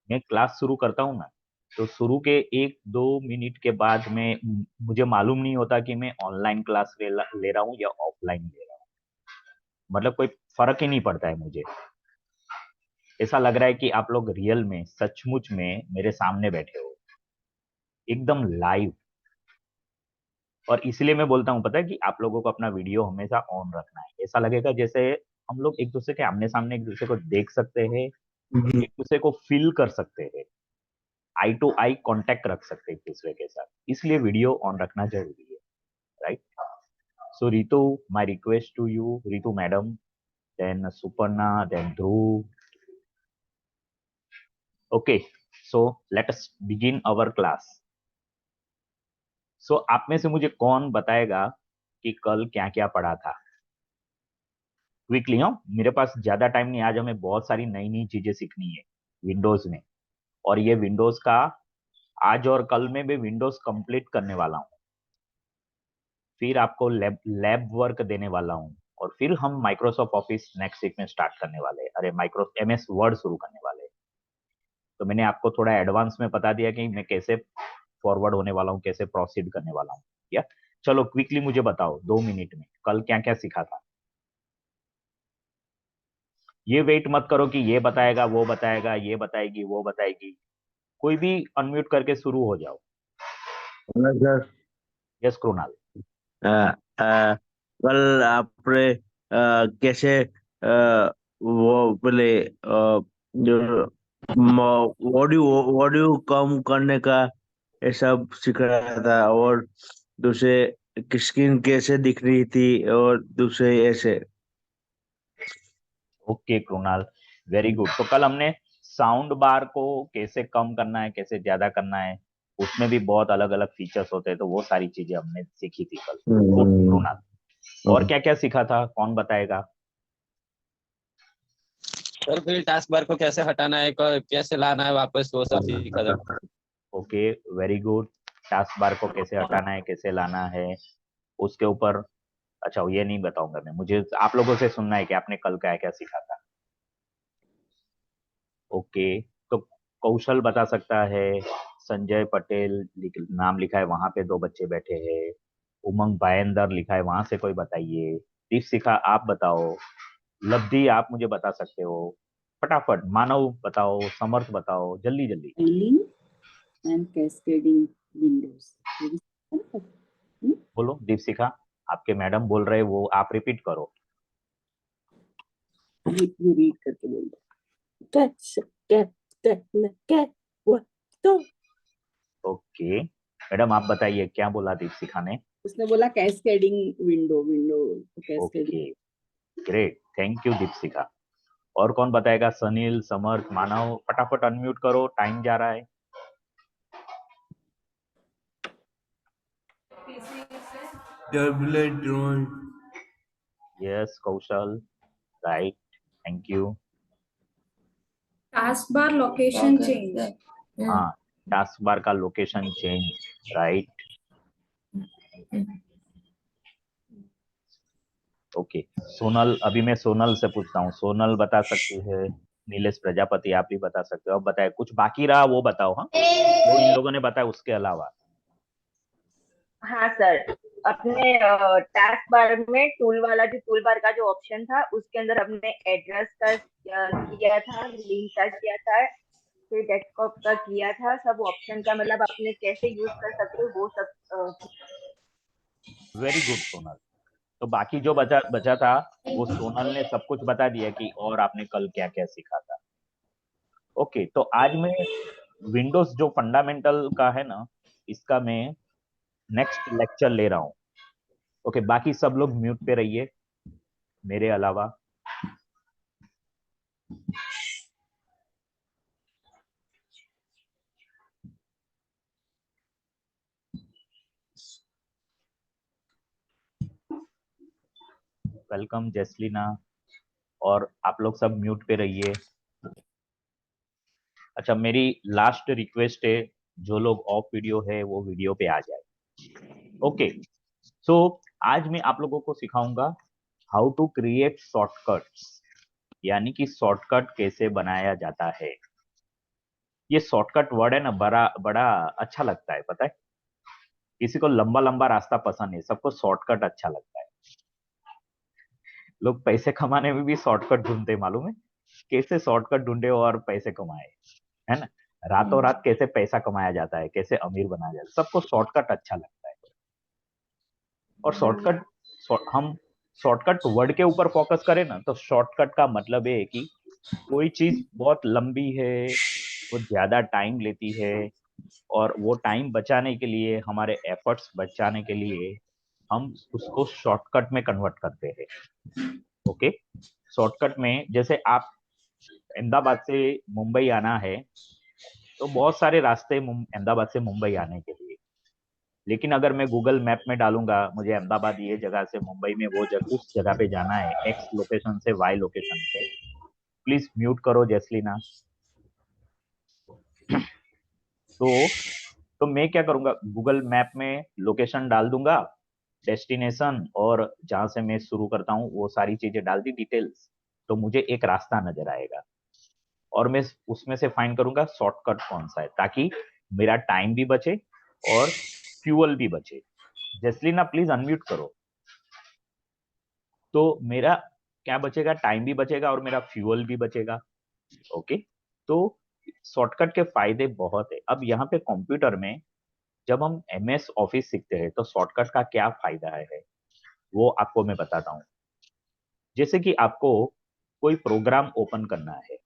मैं क्लास शुरू करता हूँ ना, तो शुरू के 1-2 मिनट के बाद में मुझे मालूम नहीं होता कि मैं ऑनलाइन क्लास ले रहा हूँ या ऑफलाइन ले रहा हूँ। मतलब कोई फर्क ही नहीं पड़ता है मुझे। ऐसा लग रहा है कि आप लोग रियल में सचमुच में मेरे सामने बैठे हो, एकदम लाइव। और इसलिए मैं बोलता हूँ, पता है कि आप लोगों को अपना वीडियो हमेशा ऑन रखना है। ऐसा लगेगा जैसे हम लोग एक दूसरे के आमने सामने एक दूसरे को देख सकते हैं, हम्म। एक दूसरे को फील कर सकते हैं, आई टू आई कांटेक्ट रख सकते हैं एक दूसरे के साथ। इसलिए वीडियो ऑन रखना जरूरी है, right? So Ritu, my request to you, Ritu madam, then Suparna, then Dhruv. Okay, so let us begin our class. So आप में से मुझे कौन बताएगा कि कल क्या क्या पढ़ा था? क्विकली, हो, मेरे पास ज्यादा टाइम नहीं, आज हमें बहुत सारी नई नई चीजें सीखनी है विंडोज में। और ये विंडोज का आज और कल में भी विंडोज कंप्लीट करने वाला हूँ। फिर आपको लैब लैब वर्क देने वाला हूँ, और फिर हम माइक्रोसॉफ्ट ऑफिस नेक्स्ट वीक में स्टार्ट करने वाले हैं। अरे, माइक्रो MS वर्ड शुरू करने वाले हैं। तो मैंने आपको थोड़ा एडवांस में बता दिया कि मैं कैसे फॉरवर्ड होने वाला हूँ, कैसे प्रोसीड करने वाला हूँ। या चलो क्विकली मुझे बताओ 2 मिनट में कल क्या क्या सीखा था। ये वेट मत करो कि ये बताएगा वो बताएगा, ये बताएगी वो बताएगी। कोई भी अनम्यूट करके शुरू हो जाओ। Sir, yes Krunal. अ, अ, कल आपने कैसे वो पहले जो ऑडियो कम करने का ये सब सीख रहा था, और दूसरे की स्क्रीन कैसे दिख रही थी, और दूसरे ऐसे। Okay Krunal, very good. तो कल हमने साउंड बार को कैसे कम करना है, कैसे ज्यादा करना है, उसमें भी बहुत अलग अलग फीचर्स होते हैं, तो वो सारी चीजें हमने सीखी थी कल। गुड हम्म। कृणाल। और क्या क्या सीखा था, कौन बताएगा? सर फिर टास्क बार को कैसे हटाना है, कैसे लाना है वापस, वो सब सीखा था। Okay, very good. Task bar को कैसे हटाना है, कैसे लाना है, उसके ऊपर। अच्छा, ये नहीं बताऊंगा मैं, मुझे आप लोगों से सुनना है कि आपने कल क्या क्या सीखा था। ओके, तो कौशल बता सकता है। संजय पटेल नाम लिखा है, वहां पे 2 बच्चे बैठे हैं। उमंग भायंदर लिखा है, वहां से कोई बताइए। दीपशिखा आप बताओ। लब्धि आप मुझे बता सकते हो, फटाफट। मानव बताओ, समर्थ बताओ, जल्दी जल्दी। Tiling and cascading windows. बोलो दीपशिखा, आपके मैडम बोल रहे, वो आप रिपीट करो। ये रीड करके बोल दो। तो ओके मैडम, आप बताइए क्या बोला दीपशिखा ने। उसने बोला cascading window, window cascading. Okay, great, thank you Deepshikha. और कौन बताएगा? सनील, समर्थ, मानव, फटाफट अनम्यूट करो, टाइम जा रहा है। Turbulent drone. Yes Kaushal, right, thank you. Taskbar location change. हाँ, टास्क बार का location change, right. Okay Sonal, अभी मैं सोनल से पूछता हूँ, सोनल बता सकती है। नीलेश प्रजापति आप भी बता सकते हो। अब बताए, कुछ बाकी रहा वो बताओ, हाँ, वो इन लोगों ने बताया उसके अलावा। हाँ सर, अपने टास्क बार में टूल वाला जो टूल बार का जो ऑप्शन था, उसके अंदर हमने एड्रेस का किया था, लिंक का किया था, फिर डेस्कटॉप का किया था। सब ऑप्शन का मतलब आपने कैसे यूज कर सकते हो वो सब। Very good Sonal. तो बाकी जो बचा बचा था, वो सोनल ने सब कुछ बता दिया कि और आपने कल क्या क्या सीखा था। ओके, तो आज मैं विंडोज जो फंडामेंटल का है ना, इसका मैं नेक्स्ट लेक्चर ले रहा हूँ। ओके, बाकी सब लोग म्यूट पे रहिए मेरे अलावा। वेलकम जैसलीना, और आप लोग सब म्यूट पे रहिए। अच्छा, मेरी लास्ट रिक्वेस्ट है, जो लोग ऑफ वीडियो है वो वीडियो पे आ जाए। ओके, सो आज मैं आप लोगों को सिखाऊंगा हाउ टू क्रिएट शॉर्टकट्स, यानी कि शॉर्टकट कैसे बनाया जाता है। ये शॉर्टकट वर्ड है ना, बड़ा बड़ा अच्छा लगता है, पता है। किसी को लंबा लंबा रास्ता पसंद है, सबको शॉर्टकट अच्छा लगता है। लोग पैसे कमाने में भी शॉर्टकट ढूंढते हैं, मालूम है। कैसे शॉर्टकट ढूंढे और पैसे कमाए, है ना। रातों रात कैसे पैसा कमाया जाता है, कैसे अमीर बनाया जाता है, सबको शॉर्टकट अच्छा लगता है। और हम शॉर्टकट वर्ड के ऊपर फोकस करें ना, तो शॉर्टकट का मतलब ये है कि कोई चीज बहुत लंबी है, वो ज्यादा टाइम लेती है, और वो टाइम बचाने के लिए, हमारे एफर्ट्स बचाने के लिए हम उसको शॉर्टकट में कन्वर्ट करते हैं। ओके। शॉर्टकट में जैसे आप अहमदाबाद से मुंबई आना है, तो बहुत सारे रास्ते अहमदाबाद से मुंबई आने के लिए। लेकिन अगर मैं गूगल मैप में डालूंगा मुझे अहमदाबाद ये जगह से मुंबई में वो जगह, उस जगह पे जाना है, एक्स लोकेशन से वाई लोकेशन पे। प्लीज म्यूट करो जैसलीना। तो तो मैं क्या करूंगा, गूगल मैप में लोकेशन डाल दूंगा, डेस्टिनेशन, और जहां से मैं शुरू करता हूँ वो सारी चीजें डाल दी, डिटेल्स। तो मुझे एक रास्ता नजर आएगा, और मैं उसमें से फाइंड करूंगा शॉर्टकट कौन सा है, ताकि मेरा टाइम भी बचे और फ्यूल भी बचे। जैसलीना प्लीज अनम्यूट करो। तो मेरा क्या बचेगा, टाइम भी बचेगा और मेरा फ्यूल भी बचेगा। ओके। तो शॉर्टकट के फायदे बहुत है। अब यहाँ पे कंप्यूटर में जब हम MS ऑफिस सीखते हैं तो शॉर्टकट का क्या फायदा है, वो आपको मैं बताता हूँ। जैसे कि आपको कोई प्रोग्राम ओपन करना है,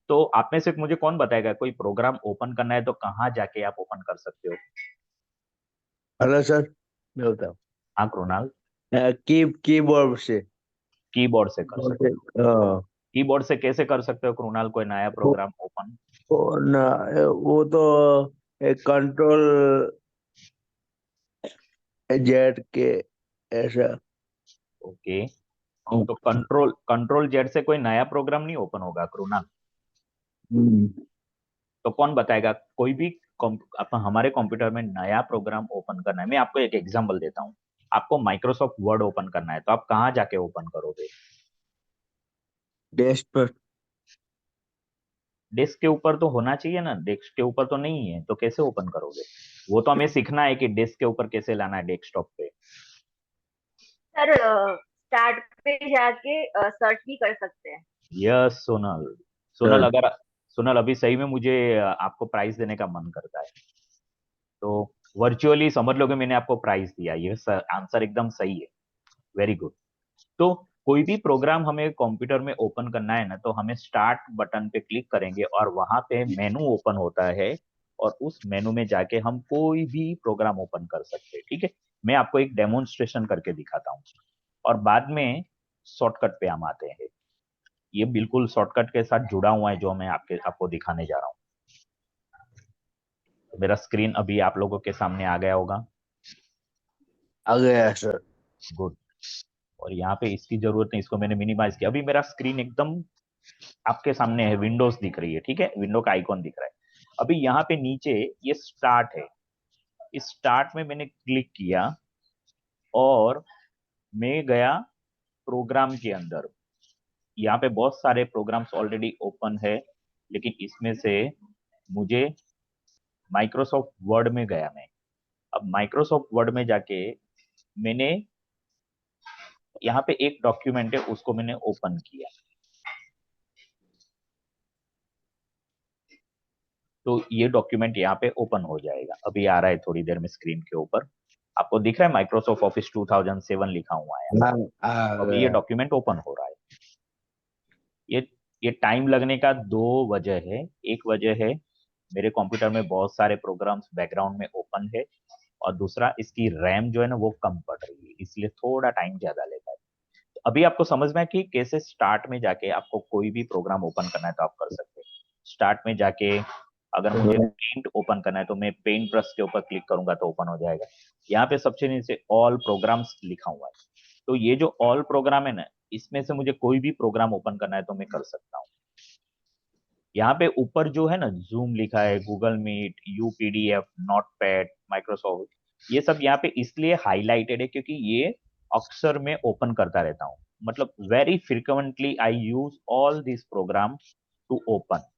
तो आप में से मुझे कौन बताएगा, कोई प्रोग्राम ओपन करना है तो कहाँ जाके आप ओपन कर सकते हो। हेलो सर, मैं बताऊँ। हाँ कृणाल। कीबोर्ड से। कीबोर्ड से कर सकते हो। हाँ। कीबोर्ड से कैसे कर सकते हो कृणाल, कोई नया वो प्रोग्राम ओपन। वो ना, वो तो एक कंट्रोल जेड के ऐसा। ओके। तो कंट्रोल कंट्रोल जेड से कोई नया प्रोग्राम नहीं ओपन होगा कृणाल। हम्म। तो कौन बताएगा, कोई भी हमारे कंप्यूटर में नया प्रोग्राम ओपन करना है। मैं आपको एक एग्जांपल देता हूँ। आपको माइक्रोसॉफ्ट वर्ड ओपन करना है, तो आप कहाँ जाके ओपन करोगे। डेस्क पर। डेस्क के ऊपर तो होना चाहिए ना, डेस्क के ऊपर तो नहीं है, तो कैसे ओपन करोगे। वो तो हमें सीखना है कि डेस्क के ऊपर कैसे लाना है, डेस्कटॉप पे। सर स्टार्ट पे जाके सर्च भी कर सकते हैं। यस सोनल। सोनल अगर सोनल अभी सही में मुझे आपको प्राइज देने का मन करता है, तो वर्चुअली समझ लो कि मैंने आपको प्राइज दिया। ये आंसर एकदम सही है। Very good. तो कोई भी प्रोग्राम हमें कंप्यूटर में ओपन करना है ना, तो हमें स्टार्ट बटन पे क्लिक करेंगे और वहां पे मेनू ओपन होता है, और उस मेनू में जाके हम कोई भी प्रोग्राम ओपन कर सकते हैं। ठीक है। मैं आपको एक डेमोन्स्ट्रेशन करके दिखाता हूँ, और बाद में शॉर्टकट पे हम आते हैं। ये बिल्कुल शॉर्टकट के साथ जुड़ा हुआ है जो मैं आपको दिखाने जा रहा हूँ। मेरा स्क्रीन अभी आप लोगों के सामने आ गया होगा। आ गया सर। गुड। और यहाँ पे इसकी जरूरत नहीं, इसको मैंने मिनिमाइज किया। अभी मेरा स्क्रीन एकदम आपके सामने है, विंडोज दिख रही है। ठीक है, विंडो का आइकॉन दिख रहा है। अभी यहाँ पे नीचे ये स्टार्ट है, इस स्टार्ट में मैंने क्लिक किया और मैं गया प्रोग्राम के अंदर। यहाँ पे बहुत सारे प्रोग्राम्स ऑलरेडी ओपन है, लेकिन इसमें से मुझे माइक्रोसॉफ्ट वर्ड में गया मैं। अब माइक्रोसॉफ्ट वर्ड में जाके मैंने यहाँ पे एक डॉक्यूमेंट है, उसको मैंने ओपन किया। तो ये डॉक्यूमेंट यहाँ पे ओपन हो जाएगा, अभी आ रहा है थोड़ी देर में स्क्रीन के ऊपर। आपको दिख रहा है माइक्रोसॉफ्ट ऑफिस 2007 लिखा हुआ है। हाँ, आ अभी ये गया। डॉक्यूमेंट ओपन हो रहा है। ये ये टाइम लगने का दो वजह है। एक वजह है मेरे कंप्यूटर में बहुत सारे प्रोग्राम्स बैकग्राउंड में ओपन है, और दूसरा इसकी रैम जो है ना वो कम पड़ रही है, इसलिए थोड़ा टाइम ज्यादा लेता है। तो अभी आपको समझ में है कि कैसे स्टार्ट में जाके आपको कोई भी प्रोग्राम ओपन करना है तो आप कर सकते हैं। स्टार्ट में जाके अगर मुझे पेंट ओपन करना है तो मैं पेंट ब्रश के ऊपर क्लिक करूंगा तो ओपन हो जाएगा। यहाँ पे सबसे नीचे ऑल प्रोग्राम्स लिखा हुआ है, तो ये जो ऑल प्रोग्राम है ना, इसमें से मुझे कोई भी प्रोग्राम ओपन करना है तो मैं कर सकता हूँ। यहाँ पे ऊपर जो है ना जूम लिखा है, गूगल मीट, यूपीडीएफ, नोटपैड, माइक्रोसॉफ्ट, ये सब यहाँ पे इसलिए हाईलाइटेड है क्योंकि ये अक्सर मैं ओपन करता रहता हूँ। मतलब very frequently I use all this program to open,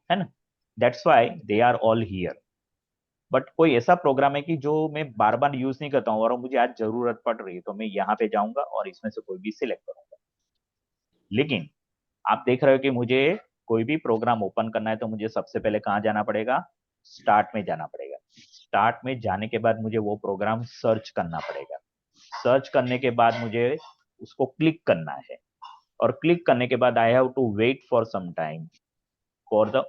है ना। That's why they are all here. But कोई ऐसा प्रोग्राम है कि जो मैं बार बार यूज नहीं करता हूँ और मुझे आज जरूरत पड़ रही है, तो मैं यहाँ पे जाऊंगा और इसमें से कोई भी सिलेक्ट करूंगा। लेकिन आप देख रहे हो कि मुझे कोई भी प्रोग्राम ओपन करना है तो मुझे सबसे पहले कहाँ जाना पड़ेगा? स्टार्ट में जाना पड़ेगा। स्टार्ट में जाने के बाद मुझे वो प्रोग्राम सर्च करना पड़ेगा। सर्च करने के बाद मुझे उसको क्लिक करना है, और क्लिक करने के बाद I have to wait for some time for the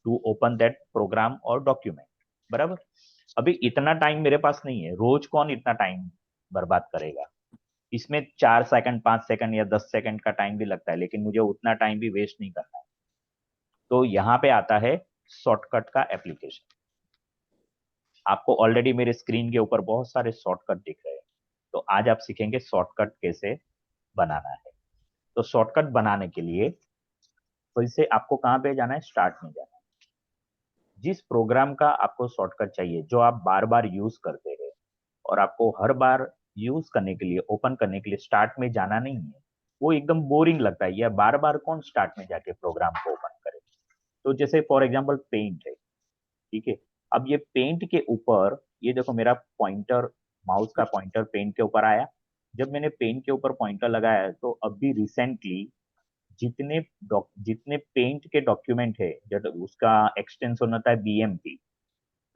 to open that program और डॉक्यूमेंट। बराबर। अभी इतना टाइम मेरे पास नहीं है, रोज कौन इतना टाइम बर्बाद करेगा? इसमें 4 सेकंड, 5 सेकंड या 10 सेकंड का टाइम भी लगता है, लेकिन मुझे उतना टाइम भी वेस्ट नहीं करना है। तो यहाँ पे आता है शॉर्टकट का एप्लीकेशन। आपको ऑलरेडी मेरे स्क्रीन के ऊपर बहुत सारे शॉर्टकट दिख रहे हैं। तो आज आप सीखेंगे शॉर्टकट कैसे बनाना है। तो शॉर्टकट बनाने के लिए फिर से आपको कहाँ पे जाना है? स्टार्ट में जाना है। जिस प्रोग्राम का आपको शॉर्टकट चाहिए, जो आप बार बार यूज करते हैं और आपको हर बार यूज करने के लिए, ओपन करने के लिए स्टार्ट में जाना नहीं है, वो एकदम बोरिंग लगता है, या बार बार कौन स्टार्ट में जाके प्रोग्राम को ओपन करे। तो जैसे फॉर एग्जांपल पेंट है, ठीक है। अब ये पेंट के ऊपर, ये देखो मेरा पॉइंटर, माउस का पॉइंटर पेंट के ऊपर आया। जब मैंने पेंट के ऊपर पॉइंटर लगाया तो अभी रिसेंटली जितने जितने पेंट के डॉक्यूमेंट है, जब उसका एक्सटेंशन होता है बीएमपी,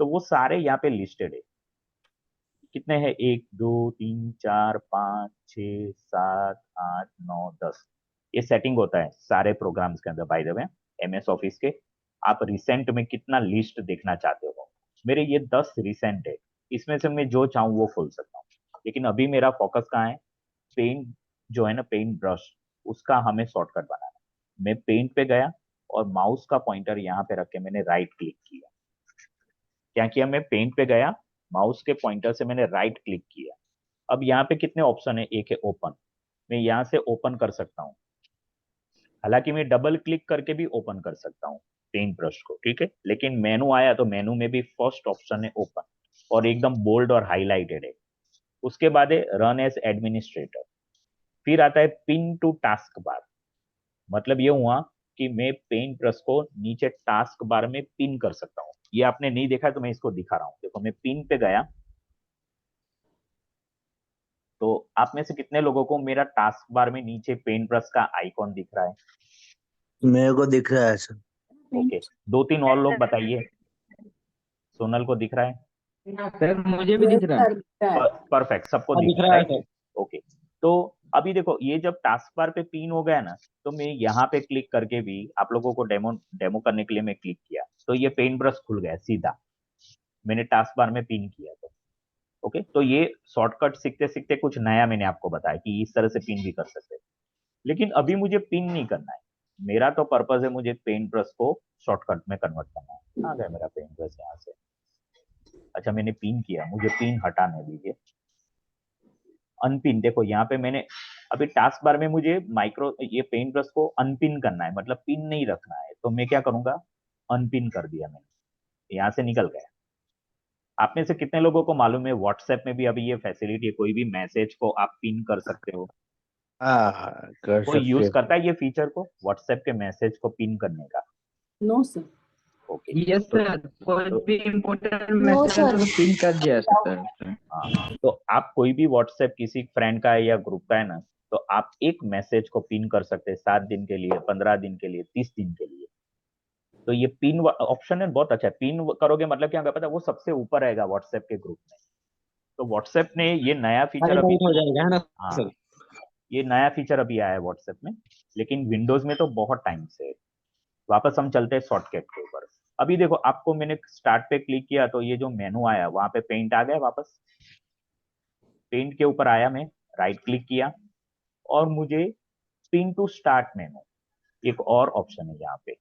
तो वो सारे यहाँ पे लिस्टेड है। कितने हैं? 1 2 3 4 5 6 7 8 9 10। ये सेटिंग होता है सारे प्रोग्राम्स के अंदर, by the way, MS office के। आप रिसेंट में कितना लिस्ट देखना चाहते हो? मेरे ये 10 रिसेंट है, इसमें से मैं जो चाहूँ वो खोल सकता हूँ। लेकिन अभी मेरा फोकस कहाँ है? पेंट जो है ना, पेंट ब्रश, उसका हमें शॉर्टकट बनाना है। मैं पेंट पे गया और माउस का पॉइंटर यहाँ पे रख के मैंने राइट क्लिक किया। क्या किया? मैं पेंट पे गया, माउस के पॉइंटर से मैंने राइट क्लिक किया। अब यहाँ पे कितने ऑप्शन है? एक है ओपन। मैं यहाँ से ओपन कर सकता हूँ। हालांकि मैं डबल क्लिक करके भी ओपन कर सकता हूँ पेंट ब्रश को, ठीक है। लेकिन मेनू आया तो मेनू में भी फर्स्ट ऑप्शन है ओपन, और एकदम बोल्ड और हाईलाइटेड है। उसके बाद है रन एज एडमिनिस्ट्रेटर। फिर आता है पिन टू टास्क बार। मतलब ये हुआ कि मैं पेंट ब्रश को नीचे टास्क बार में पिन कर सकता हूँ। ये आपने नहीं देखा तो मैं इसको दिखा रहा हूँ। देखो, मैं पिन पे गया तो आप में से कितने लोगों को मेरा टास्क बार में नीचे पेंट ब्रश का आइकॉन दिख रहा है? मेरे को दिख रहा है सर। ओके, 2 3 और लोग बताइए। सोनल को दिख रहा है? सर मुझे भी दिख रहा है। सर दिख रहा है। परफेक्ट, सबको हाँ, दिख दिख रहा है, रहा है राइट? सर। ओके। तो अभी देखो, ये जब टास्क बार पे पिन हो गया ना, तो मैं यहाँ पे क्लिक करके भी आप लोगों को डेमो डेमो करने के लिए मैं क्लिक किया तो ये पेंट ब्रश खुल गया सीधा। मैंने टास्क बार में पिन किया तो ओके। तो ये शॉर्टकट सीखते सीखते कुछ नया मैंने आपको बताया कि इस तरह से पिन भी कर सकते हैं। लेकिन अभी मुझे पिन नहीं करना है। मेरा तो पर्पज है मुझे पेंट ब्रश को शॉर्टकट में कन्वर्ट करना है। आ गया मेरा पेंट ब्रश यहाँ से। अच्छा, मैंने पिन किया, मुझे पिन हटाने दीजिए। अनपिन, देखो यहाँ पे मैंने अभी टास्क बार में मुझे माइक्रो ये पेंट ब्रश को अनपिन करना है, मतलब पिन नहीं रखना है। तो मैं क्या करूंगा? अनपिन कर दिया मैंने, यहाँ से निकल गया। आप में से कितने लोगों को मालूम है व्हाट्सएप में भी अभी ये फैसिलिटी है, कोई भी मैसेज को आप पिन कर सकते हो? हाँ, कर कोई सकते यूज हो। करता है ये फीचर को, व्हाट्सएप के मैसेज को पिन करने का? No sir. ओके। यस तो, सर, कोई तो भी इम्पोर्टेंट नो मैसेज सर। तो पिन कर दिया सर। हाँ, तो आप कोई भी व्हाट्सएप किसी फ्रेंड का है या ग्रुप का है ना, तो आप एक मैसेज को पिन कर सकते हैं 7 दिन के लिए, 15 दिन के लिए, 30 दिन के लिए। तो ये पिन ऑप्शन है, बहुत अच्छा है। पिन करोगे मतलब क्या होगा पता है? वो सबसे ऊपर रहेगा व्हाट्सएप के ग्रुप में। तो व्हाट्सएप ने ये नया फीचर अभी, हाईलाइट हो जाएगा, है ना हाँ, सर? ये नया फीचर अभी आया है व्हाट्सएप में, लेकिन विंडोज में तो बहुत टाइम से है। वापस हम चलते हैं शॉर्टकट के ऊपर। अभी देखो, आपको मैंने स्टार्ट पे क्लिक किया तो ये जो मेनू आया वहां पे पेंट आ गया। वापस पेंट के ऊपर आया, मैं राइट क्लिक किया और मुझे पिन टू स्टार्ट मेनू, एक और ऑप्शन है यहाँ पे।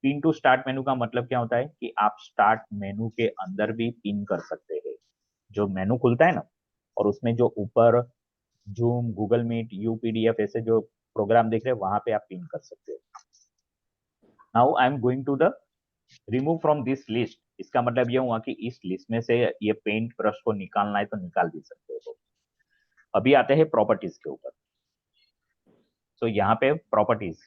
पिन टू स्टार्ट मेनू का मतलब क्या होता है कि आप स्टार्ट मेनू के अंदर भी पिन कर सकते हैं। जो मेनू खुलता है ना, और उसमें जो ऊपर जूम, गूगल मीट, यूपीडीएफ ऐसे जो प्रोग्राम देख रहे हैं वहां पे आप पिन कर सकते हो। Now I am going to the remove from this list. इसका मतलब ये हुआ कि इस लिस्ट में से ये पेंट ब्रश को निकालना है तो निकाल भी सकते हो। अभी आते हैं प्रॉपर्टीज के ऊपर। तो यहाँ पे प्रॉपर्टीज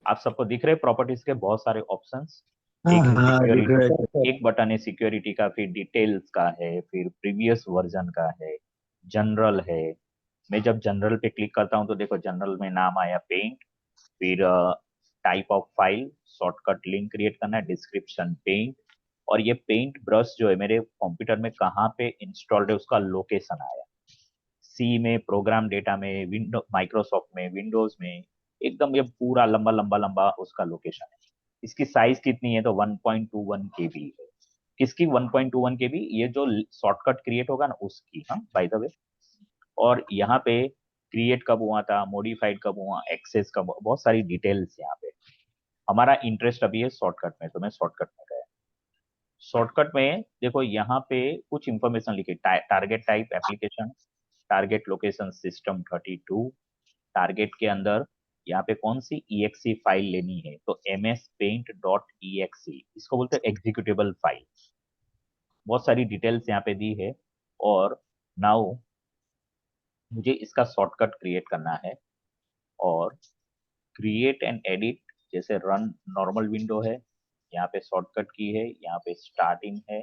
आप सबको दिख रहे हैं, प्रॉपर्टीज के बहुत सारे ऑप्शंस। हाँ एक हाँ दिख रहा है सिक्योरिटी, सर। एक बटन है सिक्योरिटी का, फिर डिटेल्स का है, फिर प्रीवियस वर्जन का है, जनरल है। मैं जब जनरल पे क्लिक करता हूँ तो देखो जनरल में नाम आया पेंट, फिर type of file, shortcut link create करना है, डिस्क्रिप्शन पेंट, और ये पेंट ब्रश जो है मेरे कंप्यूटर में कहाँ पे इंस्टॉल्ड है उसका लोकेशन आया, सी में, प्रोग्राम डेटा में, विंडो माइक्रोसॉफ्ट में, विंडोज में, एकदम ये पूरा लंबा लंबा लंबा उसका लोकेशन है। इसकी साइज कितनी है तो 1.21 केबी है। किसकी 1.21 केबी? ये जो शॉर्टकट क्रिएट होगा ना उसकी, हाँ बाय द वे। और यहाँ पे क्रिएट कब हुआ था, मॉडिफाइड कब हुआ, एक्सेस कब हुआ, बहुत सारी डिटेल्स यहाँ पे। हमारा इंटरेस्ट अभी है शॉर्टकट में, तो मैं शॉर्टकट में गया। शॉर्टकट में देखो यहाँ पे कुछ इंफॉर्मेशन लिखी, target type application, target location system 32, target के अंदर यहाँ पे कौन सी exe फाइल लेनी है तो mspaint.exe, इसको बोलते हैं एग्जीक्यूटेबल फाइल। बहुत सारी डिटेल्स यहाँ पे दी है। और नाउ मुझे इसका शॉर्टकट क्रिएट करना है, और क्रिएट एंड एडिट, जैसे रन नॉर्मल विंडो है, यहाँ पे शॉर्टकट की है, यहाँ पे स्टार्टिंग है,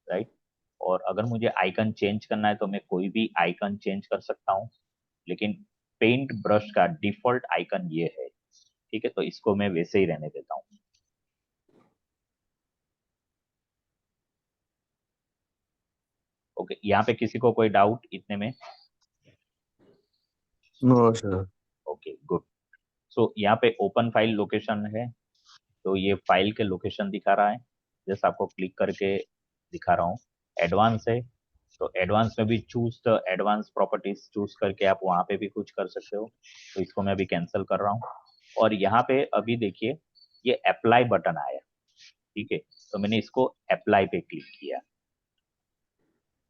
राइट। और अगर मुझे आइकन चेंज करना है तो मैं कोई भी आइकन चेंज कर सकता हूँ, लेकिन पेंट ब्रश का डिफॉल्ट आइकन ये है, ठीक है, तो इसको मैं वैसे ही रहने देता हूँ। ओके, यहाँ पे किसी को कोई डाउट इतने में? No sir. Okay good. So यहाँ पे ओपन फाइल लोकेशन है, तो ये फाइल के लोकेशन दिखा रहा है, जैसे आपको क्लिक करके दिखा रहा हूँ। एडवांस है, तो एडवांस में भी choose the advance properties choose करके आप वहाँ पे भी कुछ कर सकते हो, तो इसको मैं अभी कैंसिल कर रहा हूँ। और यहाँ पे अभी देखिए ये अप्लाई बटन आया, ठीक है, तो मैंने इसको अप्लाई पे क्लिक किया।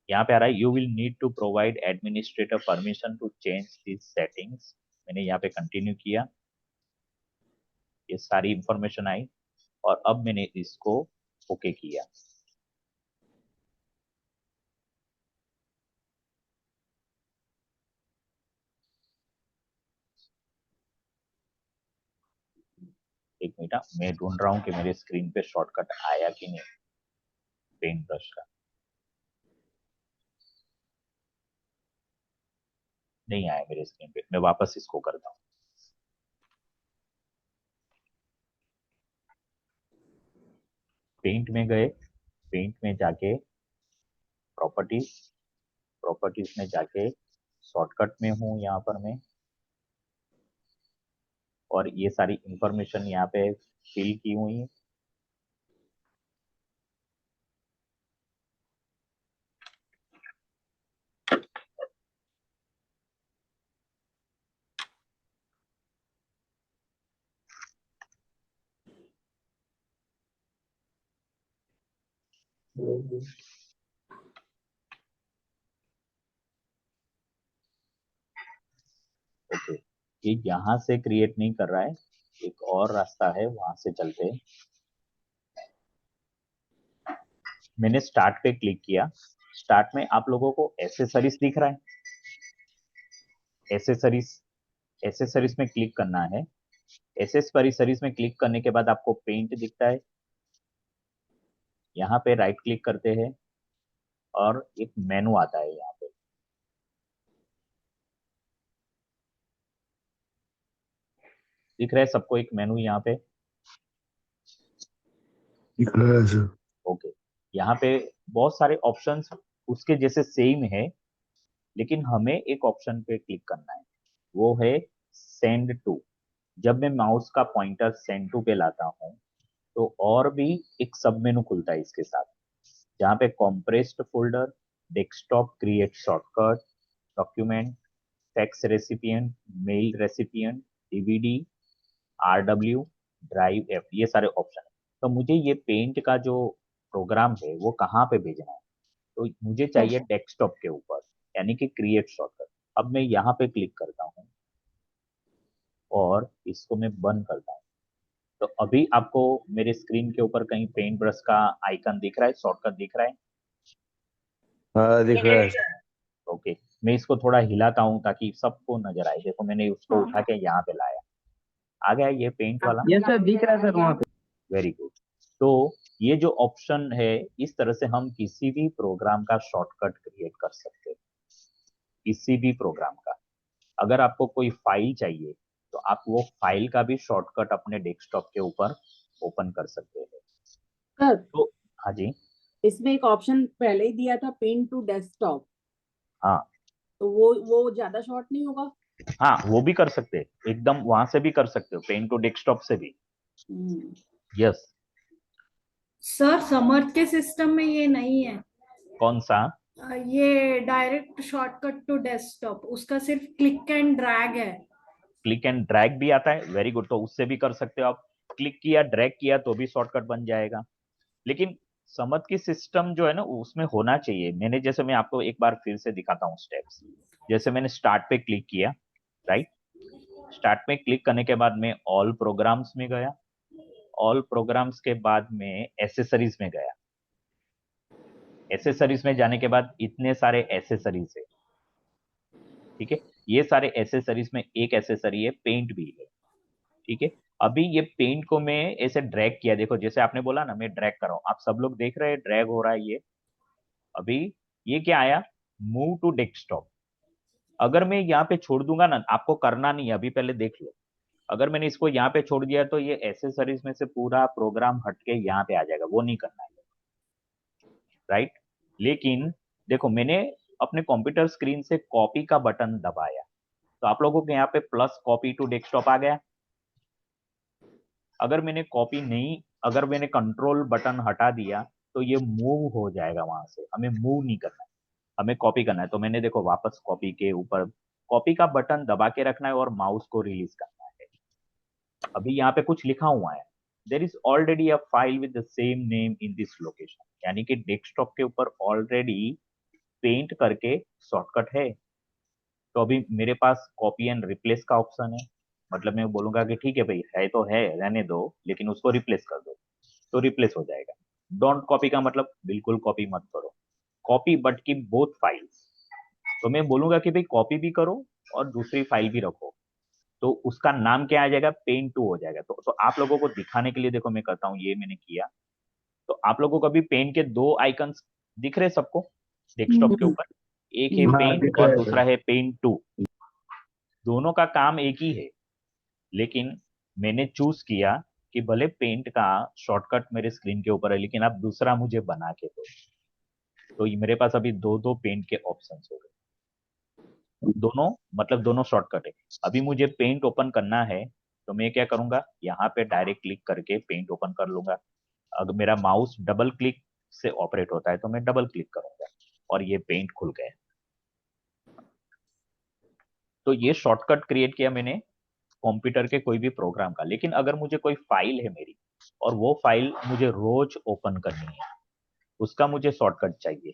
यहाँ पे आ रहा है you will need to provide administrator permission to change this settings, मैंने यहाँ पे कंटिन्यू किया, ये सारी इंफॉर्मेशन आई, और अब मैंने इसको ओके किया। एक मिनट, मैं ढूंढ रहा हूँ कि मेरे स्क्रीन पे शॉर्टकट आया कि नहीं पेंट ब्रश का। नहीं आया मेरे स्क्रीन पे, मैं वापस इसको करता हूँ। पेंट में गए, पेंट में जाके प्रॉपर्टीज, प्रॉपर्टीज में जाके शॉर्टकट में हूँ यहाँ पर मैं, और ये सारी इंफॉर्मेशन यहाँ पे फिल की हुई है। ओके, ये यहाँ से क्रिएट नहीं कर रहा है, एक और रास्ता है, वहां से चलते हैं। मैंने स्टार्ट पे क्लिक किया, स्टार्ट में आप लोगों को एसेसरीज दिख रहा है, एसेसरीज, एसेसरीज में क्लिक करना है। एसेसरीज में क्लिक करने के बाद आपको पेंट दिखता है, यहाँ पे राइट क्लिक करते हैं और एक मेनू आता है यहाँ पे, दिख रहा है सबको एक मेनू यहाँ पे? दिख रहा है सर। ओके, यहाँ पे बहुत सारे ऑप्शंस उसके जैसे सेम है, लेकिन हमें एक ऑप्शन पे क्लिक करना है, वो है सेंड टू। जब मैं माउस का पॉइंटर सेंड टू पे लाता हूँ तो और भी एक सब मेनू खुलता है इसके साथ, जहाँ पे compressed folder, desktop create shortcut, document, fax recipient, mail recipient, DVD, RW, drive F, ये सारे ऑप्शन है। तो मुझे ये पेंट का जो प्रोग्राम है वो कहाँ पे भेजना है, तो मुझे चाहिए डेस्कटॉप के ऊपर, यानी कि क्रिएट शॉर्टकट। अब मैं यहाँ पे क्लिक करता हूँ और इसको मैं बंद करता हूँ, तो अभी आपको मेरे स्क्रीन के ऊपर कहीं पेंट ब्रश का आइकन दिख रहा है, शॉर्टकट दिख रहा है? हाँ दिख रहा है। ओके, मैं इसको थोड़ा हिलाता हूँ ताकि सबको नजर आए। देखो मैंने उसको उठा के यहाँ पे लाया, आ गया ये पेंट वाला। यस सर, दिख रहा है सर वहाँ पे। Very good. तो ये जो ऑप्शन है, इस तरह से हम किसी भी प्रोग्राम का शॉर्टकट क्रिएट कर सकते हैं, किसी भी प्रोग्राम का। अगर आपको कोई फाइल चाहिए तो आप वो फाइल का भी शॉर्टकट अपने डेस्कटॉप के ऊपर ओपन कर सकते हैं। सर तो हाँ जी, इसमें एक ऑप्शन पहले ही दिया था, पिन टू डेस्कटॉप, हाँ तो वो ज्यादा शॉर्ट नहीं होगा? हाँ, वो भी कर सकते हैं, एकदम वहां से भी कर सकते हो, पेन टू डेस्कटॉप से भी। हम्म। यस। सर समर्थ के सिस्टम में ये नहीं है। कौन सा? ये डायरेक्ट शॉर्टकट टू डेस्कटॉप, उसका सिर्फ क्लिक एंड ड्रैग है। क्लिक एंड ड्रैग भी आता है, वेरी गुड, तो उससे भी कर सकते हो आप। क्लिक किया, ड्रैग किया तो भी शॉर्टकट बन जाएगा। लेकिन समझ की सिस्टम जो है ना, उसमें होना चाहिए। मैंने जैसे, मैं आपको एक बार फिर से दिखाता हूँ स्टेप्स। जैसे मैंने स्टार्ट पे क्लिक किया, राइट। स्टार्ट में क्लिक करने के बाद मैं ऑल प्रोग्राम्स में गया। ऑल प्रोग्राम्स के बाद में एसेसरीज में गया। एसेसरीज में जाने के बाद इतने सारे एसेसरीज है, ठीक है। ये सारे एसेसरीज में एक एसेसरी है पेंट भी है, ठीक है। अभी ये पेंट को मैं ऐसे ड्रैग किया, देखो जैसे आपने बोला ना, मैं ड्रैग कर रहा हूँ, आप सब लोग देख रहे हैं ड्रैग हो रहा है ये। अभी ये क्या आया, मूव टू डेस्कटॉप। अगर मैं यहाँ पे छोड़ दूंगा ना, आपको करना नहीं है, अभी पहले देख लो। अगर मैंने इसको यहाँ पे छोड़ दिया तो ये एसेसरीज में से पूरा प्रोग्राम हट के यहाँ पे आ जाएगा, वो नहीं करना है, राइट। लेकिन देखो, मैंने अपने कंप्यूटर स्क्रीन से कॉपी का बटन दबाया, तो आप लोगों के यहाँ पे प्लस कॉपी टू डेस्कटॉप आ गया। अगर मैंने कॉपी नहीं, अगर मैंने कंट्रोल बटन हटा दिया तो ये मूव हो जाएगा वहां से, हमें मूव नहीं करना है, हमें कॉपी करना है। तो मैंने देखो वापस कॉपी के ऊपर कॉपी का बटन दबा के रखना है और माउस को रिलीज करना है। अभी यहाँ पे कुछ लिखा हुआ है, there is already a file with the same name in this location, यानी कि डेस्कटॉप के ऊपर ऑलरेडी पेंट करके शॉर्टकट है। तो अभी मेरे पास कॉपी एंड रिप्लेस का ऑप्शन है, मतलब मैं बोलूंगा कि ठीक है भाई, है तो है, रहने दो, लेकिन उसको रिप्लेस कर दो, तो रिप्लेस हो जाएगा। डोंट कॉपी का मतलब बिल्कुल कॉपी मत करो, कॉपी बट की बोथ फाइल्स। तो मैं बोलूंगा कि भाई कॉपी भी करो और दूसरी फाइल भी रखो, तो उसका नाम क्या आ जाएगा, पेन टू हो जाएगा। तो आप लोगों को दिखाने के लिए देखो मैं करता हूँ, ये मैंने किया। तो आप लोगों को अभी पेन के दो आइकन्स दिख रहे सबको डेस्कटॉप के हम्म। ऊपर, एक है हाँ पेंट दिख और रहा है दूसरा है पेन टू। दोनों का काम एक ही है, लेकिन मैंने चूज किया कि भले पेंट का शॉर्टकट मेरे स्क्रीन के ऊपर है, लेकिन आप दूसरा मुझे बना के दो। तो ये मेरे पास अभी दो दो पेंट के ऑप्शंस हो गए, दोनों मतलब दोनों शॉर्टकट है। अभी मुझे पेंट ओपन करना है, तो मैं क्या करूंगा, यहाँ पे डायरेक्ट क्लिक करके पेंट ओपन कर लूंगा। अगर मेरा माउस डबल क्लिक से ऑपरेट होता है तो मैं डबल क्लिक करूंगा और ये पेंट खुल गया। तो ये शॉर्टकट क्रिएट किया मैंने कंप्यूटर के कोई भी प्रोग्राम का। लेकिन अगर मुझे कोई फाइल है मेरी और वो फाइल मुझे रोज ओपन करनी है, उसका मुझे शॉर्टकट चाहिए,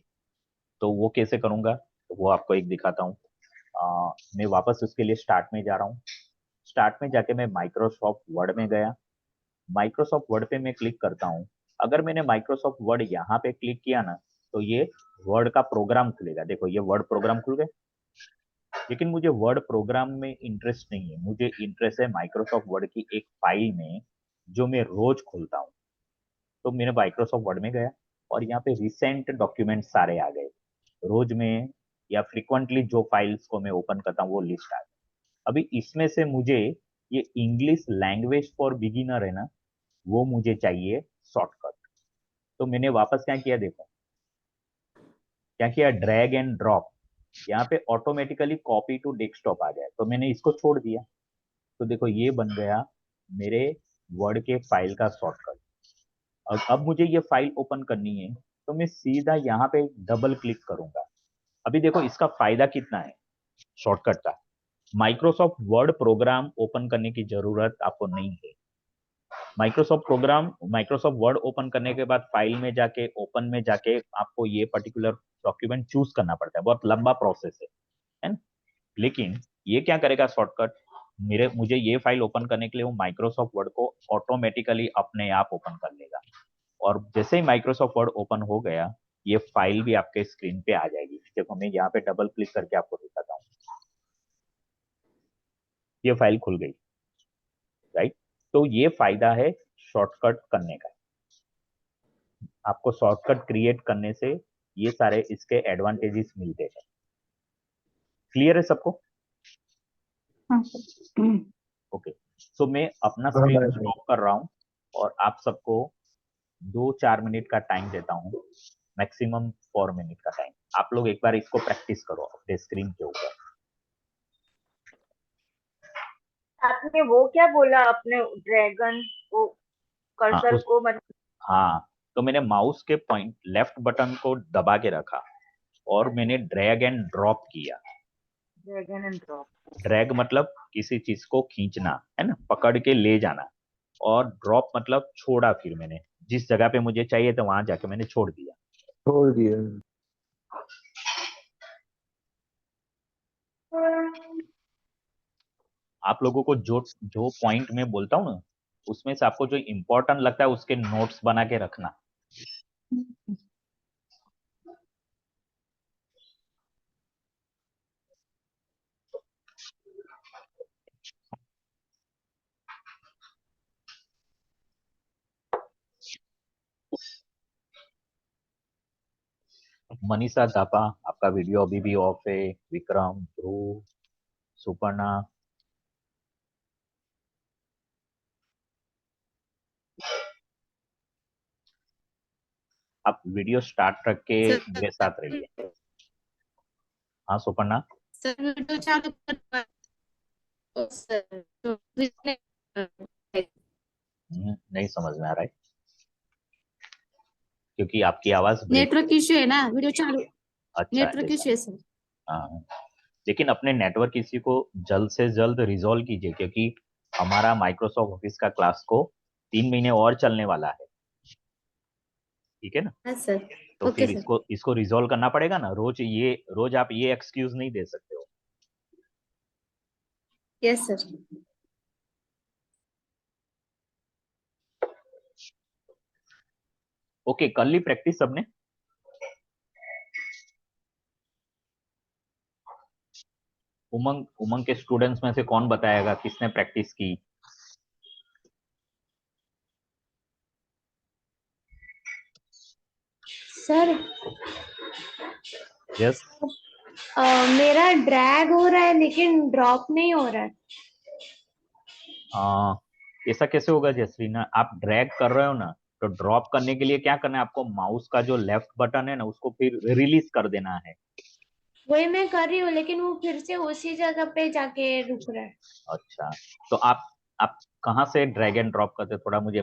तो वो कैसे करूंगा, तो वो आपको एक दिखाता हूँ। मैं वापस उसके लिए स्टार्ट में जा रहा हूँ। स्टार्ट में जाके मैं माइक्रोसॉफ्ट वर्ड में गया। माइक्रोसॉफ्ट वर्ड पे मैं क्लिक करता हूँ। अगर मैंने माइक्रोसॉफ्ट वर्ड यहाँ पे क्लिक किया ना, तो ये वर्ड का प्रोग्राम खुलेगा। देखो ये वर्ड प्रोग्राम खुल गए। लेकिन मुझे वर्ड प्रोग्राम में इंटरेस्ट नहीं है, मुझे इंटरेस्ट है माइक्रोसॉफ्ट वर्ड की एक फाइल में जो मैं रोज खोलता हूँ। तो मैंने माइक्रोसॉफ्ट वर्ड में गया और यहाँ पे रिसेंट डॉक्यूमेंट सारे आ गए, रोज में या फ्रिक्वेंटली जो फाइल्स को मैं ओपन करता हूँ वो लिस्ट आ गई। अभी इसमें से मुझे ये इंग्लिश लैंग्वेज फॉर बिगिनर है ना, वो मुझे चाहिए शॉर्टकट। तो मैंने वापस क्या किया, देखो क्या किया, ड्रैग एंड ड्रॉप। यहाँ पे ऑटोमेटिकली कॉपी टू डेस्कटॉप आ गया, तो मैंने इसको छोड़ दिया। तो देखो ये बन गया मेरे वर्ड के फाइल का शॉर्टकट। अब मुझे ये फाइल ओपन करनी है, तो मैं सीधा यहाँ पे डबल क्लिक करूंगा। अभी देखो इसका फायदा कितना है शॉर्टकट का, माइक्रोसॉफ्ट वर्ड प्रोग्राम ओपन करने की जरूरत आपको नहीं है। माइक्रोसॉफ्ट वर्ड ओपन करने के बाद फाइल में जाके, ओपन में जाके आपको ये पर्टिकुलर डॉक्यूमेंट चूज करना पड़ता है, बहुत लंबा प्रोसेस है ना? लेकिन ये क्या करेगा शॉर्टकट, मेरे मुझे ये फाइल ओपन करने के लिए वो माइक्रोसॉफ्ट वर्ड को ऑटोमेटिकली अपने आप ओपन कर लेगा। और जैसे ही माइक्रोसॉफ्ट वर्ड ओपन हो गया, ये फाइल भी आपके स्क्रीन पे आ जाएगी। देखो मैं यहाँ पे डबल क्लिक करके आपको दिखाता हूँ, ये फाइल खुल गई, राइट। तो ये फायदा है शॉर्टकट करने का। आपको शॉर्टकट क्रिएट करने से ये सारे इसके एडवांटेजेस मिलते हैं। क्लियर है सबको? हाँ सर। ओके, सो मैं अपना स्क्रीन स्टॉप कर रहा हूँ और आप सबको 2-4 मिनट का टाइम देता हूँ, मैक्सिमम 4 मिनट का टाइम। आप लोग एक बार इसको प्रैक्टिस करो अपने स्क्रीन के ऊपर। आपने वो क्या बोला, अपने ड्रैगन को, हाँ कर्सर को, मतलब हाँ, तो मैंने माउस के पॉइंट लेफ्ट बटन को दबा के रखा और मैंने ड्रैग एंड ड्रॉप किया। Dragon and drop. ड्रैग मतलब किसी चीज को खींचना है ना, पकड़ के ले जाना, और ड्रॉप मतलब छोड़ा, फिर मैंने जिस जगह पे मुझे चाहिए था वहां जाके मैंने छोड़ दिया। छोड़ दिया। आप लोगों को जो जो पॉइंट में बोलता हूँ ना, उसमें से आपको जो इम्पोर्टेंट लगता है उसके नोट्स बना के रखना। मनीषा थापा, आपका वीडियो अभी भी ऑफ है। विक्रम, ध्रुव, सुपर्णा, आप वीडियो स्टार्ट रख के मेरे साथ रहिए। हाँ सुपर्णा। सर वीडियो चालू कर सर तो नहीं समझ में आ रहा है क्योंकि आपकी आवाज ब्रेक। नेटवर्क इश्यू है ना, वीडियो चालू। अच्छा नेटवर्क ऐसा। इश्यू है सर। हाँ, लेकिन अपने नेटवर्क इश्यू को जल्द से जल्द रिजॉल्व कीजिए, क्योंकि हमारा माइक्रोसॉफ्ट ऑफिस का क्लास को 3 महीने और चलने वाला है। ठीक है ना? हाँ सर। तो ओके फिर सर। इसको रिजॉल्व करना पड़ेगा ना। रोज आप ये एक्सक्यूज नहीं दे सकते हो। Yes sir. ओके, कर ली प्रैक्टिस सबने? उमंग उमंग के स्टूडेंट्स में से कौन बताएगा किसने प्रैक्टिस की? Sir yes. मेरा ड्रैग हो रहा है लेकिन ड्रॉप नहीं हो रहा है। ऐसा कैसे होगा जसरीना? आप ड्रैग कर रहे हो ना, तो ड्रॉप करने के लिए क्या करना है आपको? माउस का जो लेफ्ट बटन है ना, उसको फिर रिलीज कर देना है। वही मैं कर रही हूँ लेकिन वो फिर से उसी जगह पे जाके रुक रहा है। अच्छा, तो आप कहाँ से ड्रैग एंड ड्रॉप करते हो? थोड़ा मुझे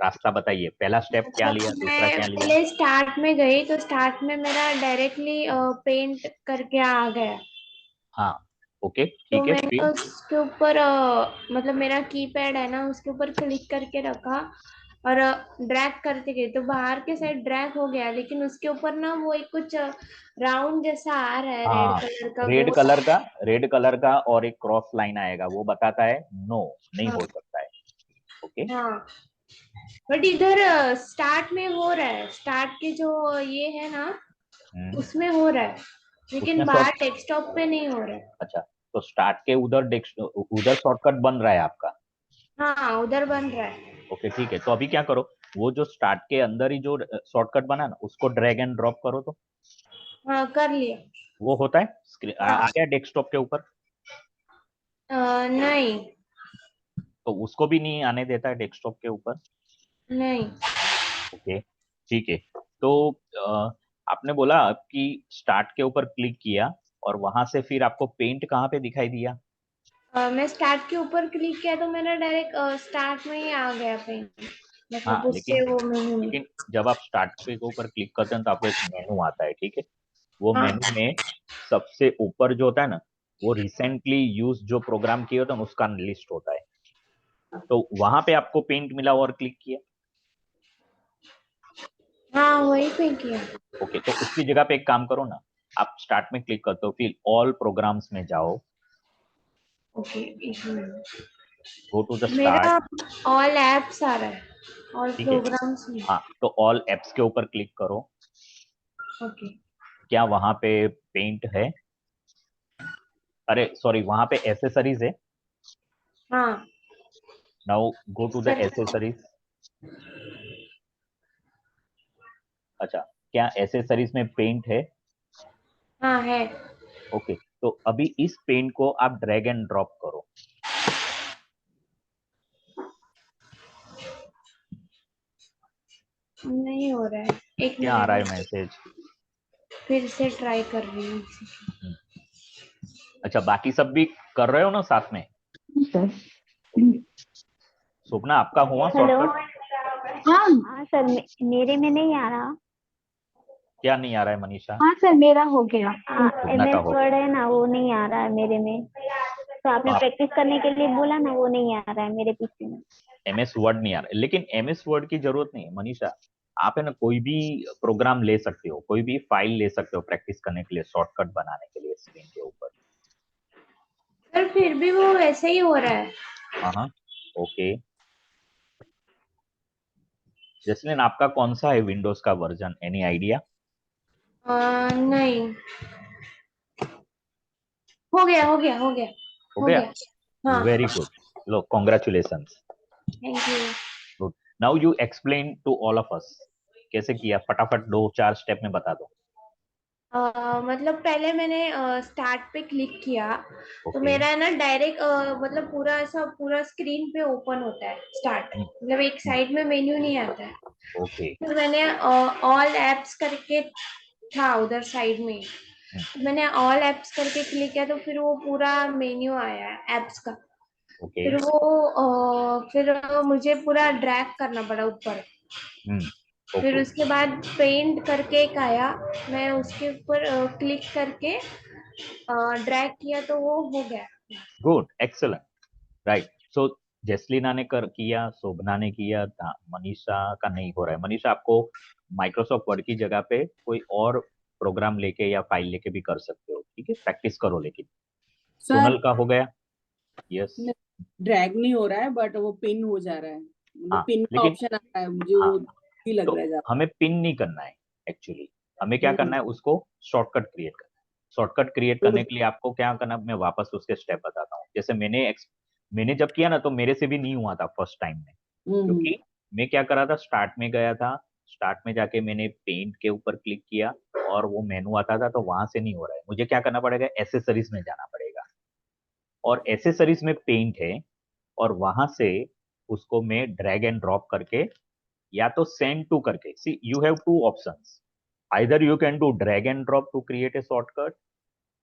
रास्ता बताइए। पहला स्टेप क्या लिया, दूसरा मैं क्या लिया? पहले स्टार्ट में गई तो स्टार्ट में मेरा डायरेक्टली पेंट करके आ गया। हाँ, ओके तो ठीक है। मैंने फिर उसके ऊपर मतलब मेरा कीपैड है ना, उसके ऊपर क्लिक करके रखा और ड्रैग करते गए तो बाहर के साइड ड्रैग हो गया, लेकिन उसके ऊपर ना वो एक कुछ राउंड जैसा आ रहा है रेड हाँ, कलर का रेड वो। कलर का, रेड कलर का और एक क्रॉस लाइन आएगा, वो बताता है नो, नहीं हाँ हो सकता है। ओके। हाँ, बट इधर स्टार्ट में हो रहा है, स्टार्ट के जो ये है ना उसमें हो रहा है, लेकिन उसमें बाहर शॉर्ट डेस्कटॉप पे नहीं हो रहा है। अच्छा, तो स्टार्ट के उधर शॉर्टकट बन रहा है आपका? हाँ उधर बन रहा है। ओके ठीक है, तो अभी क्या करो, वो जो स्टार्ट के अंदर ही जो शॉर्टकट बना ना, उसको ड्रैग एंड ड्रॉप करो तो हाँ कर लिया। वो होता है। आ हाँ गया डेस्कटॉप के ऊपर? नहीं तो उसको भी नहीं आने देता है डेस्कटॉप के ऊपर? नहीं। ओके ठीक है। तो आपने बोला कि स्टार्ट के ऊपर क्लिक किया और वहां से फिर आपको पेंट कहाँ पे दिखाई दिया? मैं स्टार्ट के ऊपर क्लिक किया तो मेरा डायरेक्ट स्टार्ट में ही आ गया पेन, मतलब हाँ, उससे लेकिन वो मेनू में। लेकिन जब आप स्टार्ट के ऊपर क्लिक करते हैं तो आपको एक मेनू आता है, ठीक है? वो हाँ मेनू में सबसे ऊपर जो होता है ना, वो रिसेंटली यूज जो प्रोग्राम किए होते हैं उसका लिस्ट होता है। तो वहां पे आपको पेंट मिला और क्लिक किया। हाँ वही पे किया। ओके, तो उसकी जगह पे एक काम करो ना, आप स्टार्ट में क्लिक करते हो, फिर ऑल प्रोग्राम्स में जाओ, ओके एक मिनट। गो टू द मेरा स्टार्ट। ऑल एप्स आ रहा है, ऑल ठीक है, प्रोग्राम्स में। हाँ, तो ऑल एप्स के ऊपर क्लिक करो। ओके। क्या वहां पे पेंट है? अरे सॉरी, वहां पे एसेसरीज है। हाँ now go to the sir. Accessories. अच्छा, क्या एसेसरीज में पेंट है? हाँ है। ओके, तो अभी इस पेंट को आप ड्रैग एंड ड्रॉप करो। नहीं हो रहा है, एक क्या आ रहा है मिनट मैसेज? फिर से ट्राई कर रही हूँ। अच्छा, बाकी सब भी कर रहे हो ना साथ में? सर। स्वप्ना, आपका हुआ हेलो। शॉर्टकट? हाँ सर, मेरे में नहीं आ रहा। क्या नहीं आ रहा है मनीषा? हाँ सर, मेरा हो गया। स्वप्ना का MS हो वर्ड गया। है ना, वो नहीं आ रहा है मेरे में। तो तो आपने आप प्रैक्टिस करने के लिए बोला ना, वो नहीं आ रहा है मेरे पीछे में। MS वर्ड नहीं आ रहा है, लेकिन MS वर्ड की जरूरत नहीं है मनीषा। आप है ना कोई भी प्रोग्राम ले सकते हो, कोई भी फाइल ले सकते हो प्रैक्टिस करने के लिए, शॉर्टकट बनाने के लिए स्क्रीन के ऊपर। पर फिर भी वो ऐसे ही हो रहा है। हाँ, ओके। जसलीन, आपका कौन सा है विंडोज का वर्जन, एनी आइडिया? नहीं, हो गया हो गया हो गया हो हो गया? गया। हाँ, वेरी गुड। लो, congratulations. Thank you. Good. Now you explain to all of us कैसे किया, फटाफट 2-4 स्टेप में बता दो। मतलब पहले मैंने स्टार्ट पे क्लिक किया तो ओके। मेरा है ना डायरेक्ट मतलब पूरा ऐसा पूरा स्क्रीन पे ओपन होता है स्टार्ट, मतलब एक साइड में मेन्यू नहीं आता है। ओके। फिर मैंने ऑल एप्स करके था उधर साइड में, मैंने ऑल एप्स करके क्लिक किया तो फिर वो पूरा मेन्यू आया एप्स का। ओके। फिर वो फिर मुझे पूरा ड्रैग करना पड़ा ऊपर। फिर ओके। उसके बाद पेंट करके एक आया, मैं उसके ऊपर क्लिक करके ड्रैग किया तो वो हो गया। Good, excellent, right. So Jaslina ने कर किया, शोभना ने किया था, मनीषा का नहीं हो रहा है। मनीषा, आपको माइक्रोसॉफ्ट वर्ड की जगह पे कोई और प्रोग्राम लेके या फाइल लेके भी कर सकते हो, ठीक है? प्रैक्टिस करो। लेकिन सर सोनल का हो गया? यस। ड्रैग नहीं हो रहा है, बट वो पिन हो जा रहा है, मतलब हाँ, पिन का लेकिन ऑप्शन आ रहा है, मुझे हाँ, वो ही लग तो रहा है ज्यादा। हमें पिन नहीं करना है एक्चुअली। हमें क्या हम्म, करना है, उसको शॉर्टकट क्रिएट करना है। शॉर्टकट क्रिएट तो करने के लिए आपको क्या करना है, मैं वापस उसके स्टेप बताता हूँ। जैसे मैंने जब किया ना, तो मेरे से भी नहीं हुआ था फर्स्ट टाइम में, हम्म, क्योंकि मैं क्या कर रहा था, स्टार्ट में गया था। स्टार्ट में जाके मैंने पेंट के ऊपर क्लिक किया और वो मेनू आता था, तो वहां से नहीं हो रहा है। मुझे क्या करना पड़ेगा, एसेसरीज में जाना पड़ेगा, और एसेसरीज में पेंट है, और वहां से उसको मैं ड्रैग एंड ड्रॉप करके या तो सेंड टू करके, see you have two options, either you can do drag and drop to create a shortcut,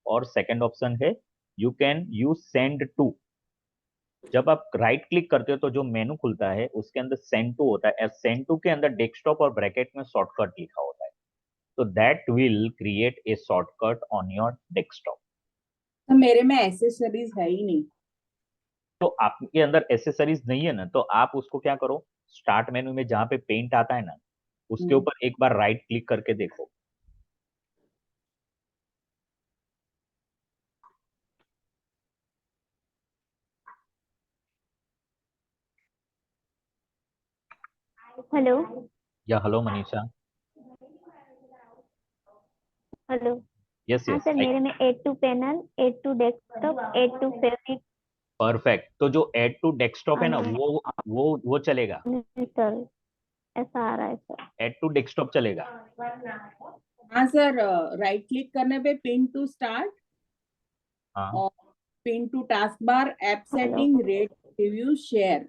और सेकंड ऑप्शन है you can use send to. जब आप राइट क्लिक करते हो तो जो मेनू खुलता है उसके अंदर सेंड टू होता है, सेंड टू के अंदर डेस्कटॉप और ब्रैकेट में शॉर्टकट लिखा होता है, तो that will create a shortcut on your desktop. तो मेरे में एसेसरीज है ही नहीं। तो आपके अंदर एसेसरीज नहीं है ना, तो आप उसको क्या करो, स्टार्ट मेनू में जहां पे पेंट आता है ना, उसके हम्म, ऊपर एक बार राइट क्लिक करके देखो। हेलो। या हेलो मनीषा? हेलो। यस, हाँ यस, सर, मेरे में add to panel, add to desktop, add to favourite. Perfect. तो जो ऐड टू डेस्कटॉप है ना, वो चलेगा। सर, ऐसा आ रहा है सर। ऐड टू डेस्कटॉप चलेगा। हाँ सर, राइट क्लिक करने पे पिन टू स्टार्ट हाँ, और pin to taskbar, app hello. Setting, rate, review, share.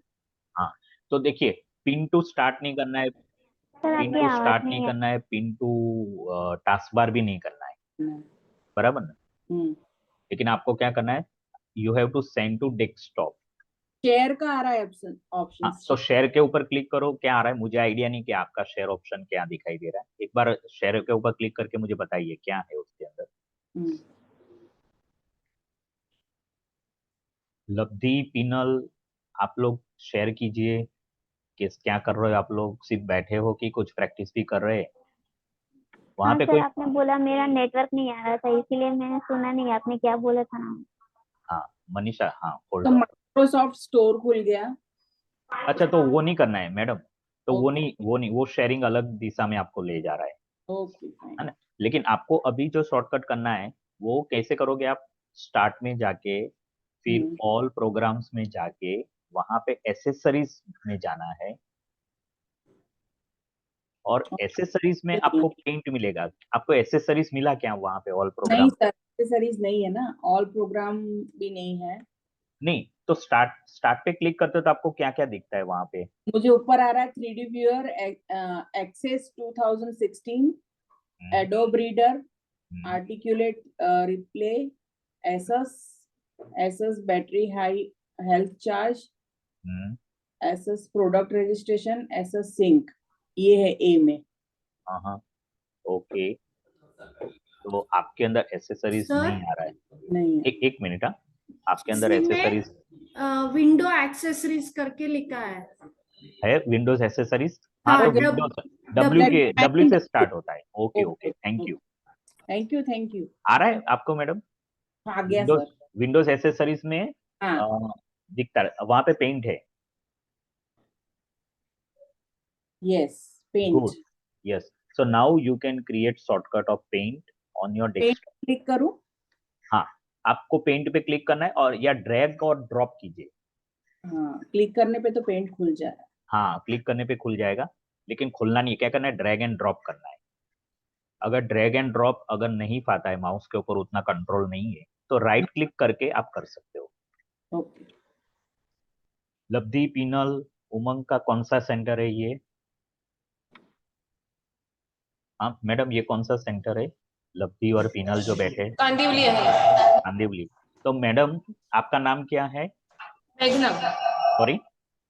हाँ। तो देखिए, पिन टू स्टार्ट नहीं करना है, सर, पिन आपकी टू आवाज स्टार्ट नहीं नहीं आ करना है, पिन टू टास्क बार भी नहीं करना है, बराबर ना? हम्म, लेकिन आपको क्या करना है, you have to send to desktop. Share का आ रहा है ऑप्शन, हाँ, तो शेयर के ऊपर क्लिक करो। क्या आ रहा है, मुझे आइडिया नहीं कि आपका शेयर ऑप्शन क्या दिखाई दे रहा है। एक बार शेयर के ऊपर क्लिक करके मुझे बताइए क्या है उसके अंदर। हम्म, लब्धि, पिनल, आप लोग शेयर कीजिए। किस क्या कर रहे हो आप लोग, सिर्फ बैठे हो कि कुछ प्रैक्टिस भी कर रहे हैं? वहां हाँ पे सर, कोई, आपने बोला मेरा नेटवर्क नहीं आ रहा था, इसीलिए मैंने सुना नहीं आपने क्या बोला था ना। हाँ मनीषा, हाँ तो होल्ड ऑन। माइक्रोसॉफ्ट स्टोर खुल गया। अच्छा, तो वो नहीं करना है मैडम, तो ओके, वो शेयरिंग अलग दिशा में आपको ले जा रहा ओके, है फाइन। ना? लेकिन आपको अभी जो शॉर्टकट करना है, वो कैसे करोगे आप? स्टार्ट में जाके, फिर हम्म, ऑल प्रोग्राम्स में जाके, वहां पे एसेसरीज में जाना है। और एसेसरीज में आपको पेंट मिलेगा। आपको एसेसरीज मिला क्या वहां पे ऑल नहीं प्रोग्राम? सर, एक्सेसरीज नहीं है ना, ऑल प्रोग्राम भी नहीं है। नहीं, तो स्टार्ट स्टार्ट पे क्लिक करते हो तो आपको क्या क्या दिखता है वहां पे? मुझे ऊपर आ रहा है 3D viewer, access 2016, Adobe reader, articulate replay, SS, SS battery high health charge, SS product registration, SS sync, ये है ए में। हाँ, ओके। तो आपके अंदर एसेसरीज सर नहीं आ रहा है। नहीं है। एक मिनट, हाँ, आपके अंदर इसमें एसेसरीज विंडो एक्सेसरीज करके लिखा है। विंडोज एसेसरीज, हाँ, हाँ, तो डब- विंडोज डब्ल्यू से स्टार्ट होता है। Okay okay, okay, thank you. Thank you thank you. आ रहा है आपको मैडम? आ गया विंडोज सर। विंडोज एसेसरीज में हाँ, दिखता है, वहां पे पेंट है। Yes, paint. Good, yes. So now you can create shortcut of paint on your paint desktop. Click करूं? हाँ, आपको पेंट पे क्लिक करना है और या ड्रैग और ड्रॉप कीजिए। हाँ, क्लिक करने पे तो पेंट खुल जाए। हाँ, क्लिक करने पे खुल जाएगा, लेकिन खुलना नहीं है। क्या करना है? ड्रैग एंड ड्रॉप करना है। अगर ड्रैग एंड ड्रॉप अगर नहीं पाता है, माउस के ऊपर उतना कंट्रोल नहीं है, तो राइट क्लिक करके आप कर सकते हो। ओके। लब्धि, पीनल, उमंग का कौन सा सेंटर है ये? हाँ मैडम, ये कौन सा सेंटर है? लब्धि और पीनल जो बैठे हैं। कांदिवली है। कांदिवली। तो मैडम, आपका नाम क्या है? मेघना। सॉरी?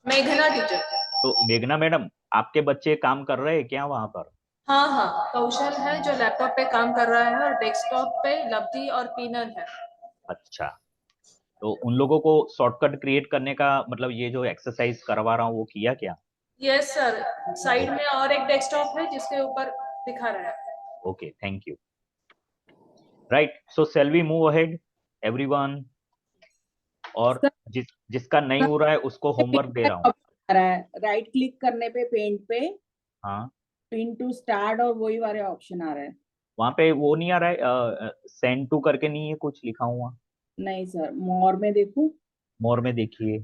मेघना टीचर। तो मेघना मैडम, आपके बच्चे काम कर रहे हैं क्या वहां पर? हाँ हाँ, कौशल है जो लैपटॉप पे काम कर रहा है और डेस्कटॉप पे लब्धि और पीनल है। अच्छा, तो उन लोगों को शॉर्टकट क्रिएट करने का मतलब ये जो एक्सरसाइज करवा रहा हूँ वो किया क्या? यस सर, साइड में और एक डेस्कटॉप है जिसके ऊपर दिखा रहा है। Okay, thank you. Right, so shall we move ahead everyone? और सर, जिसका नहीं हो रहा है उसको होमवर्क दे रहा हूँ। आ रहा है राइट क्लिक करने पे पेंट पे हाँ, पिन टू स्टार्ट और वही वाले ऑप्शन आ रहा है। वहां पे वो नहीं आ रहा है, सेंड टू करके नहीं है कुछ लिखा हुआ? नहीं सर, मोर में देखूं? मोर में देखिए।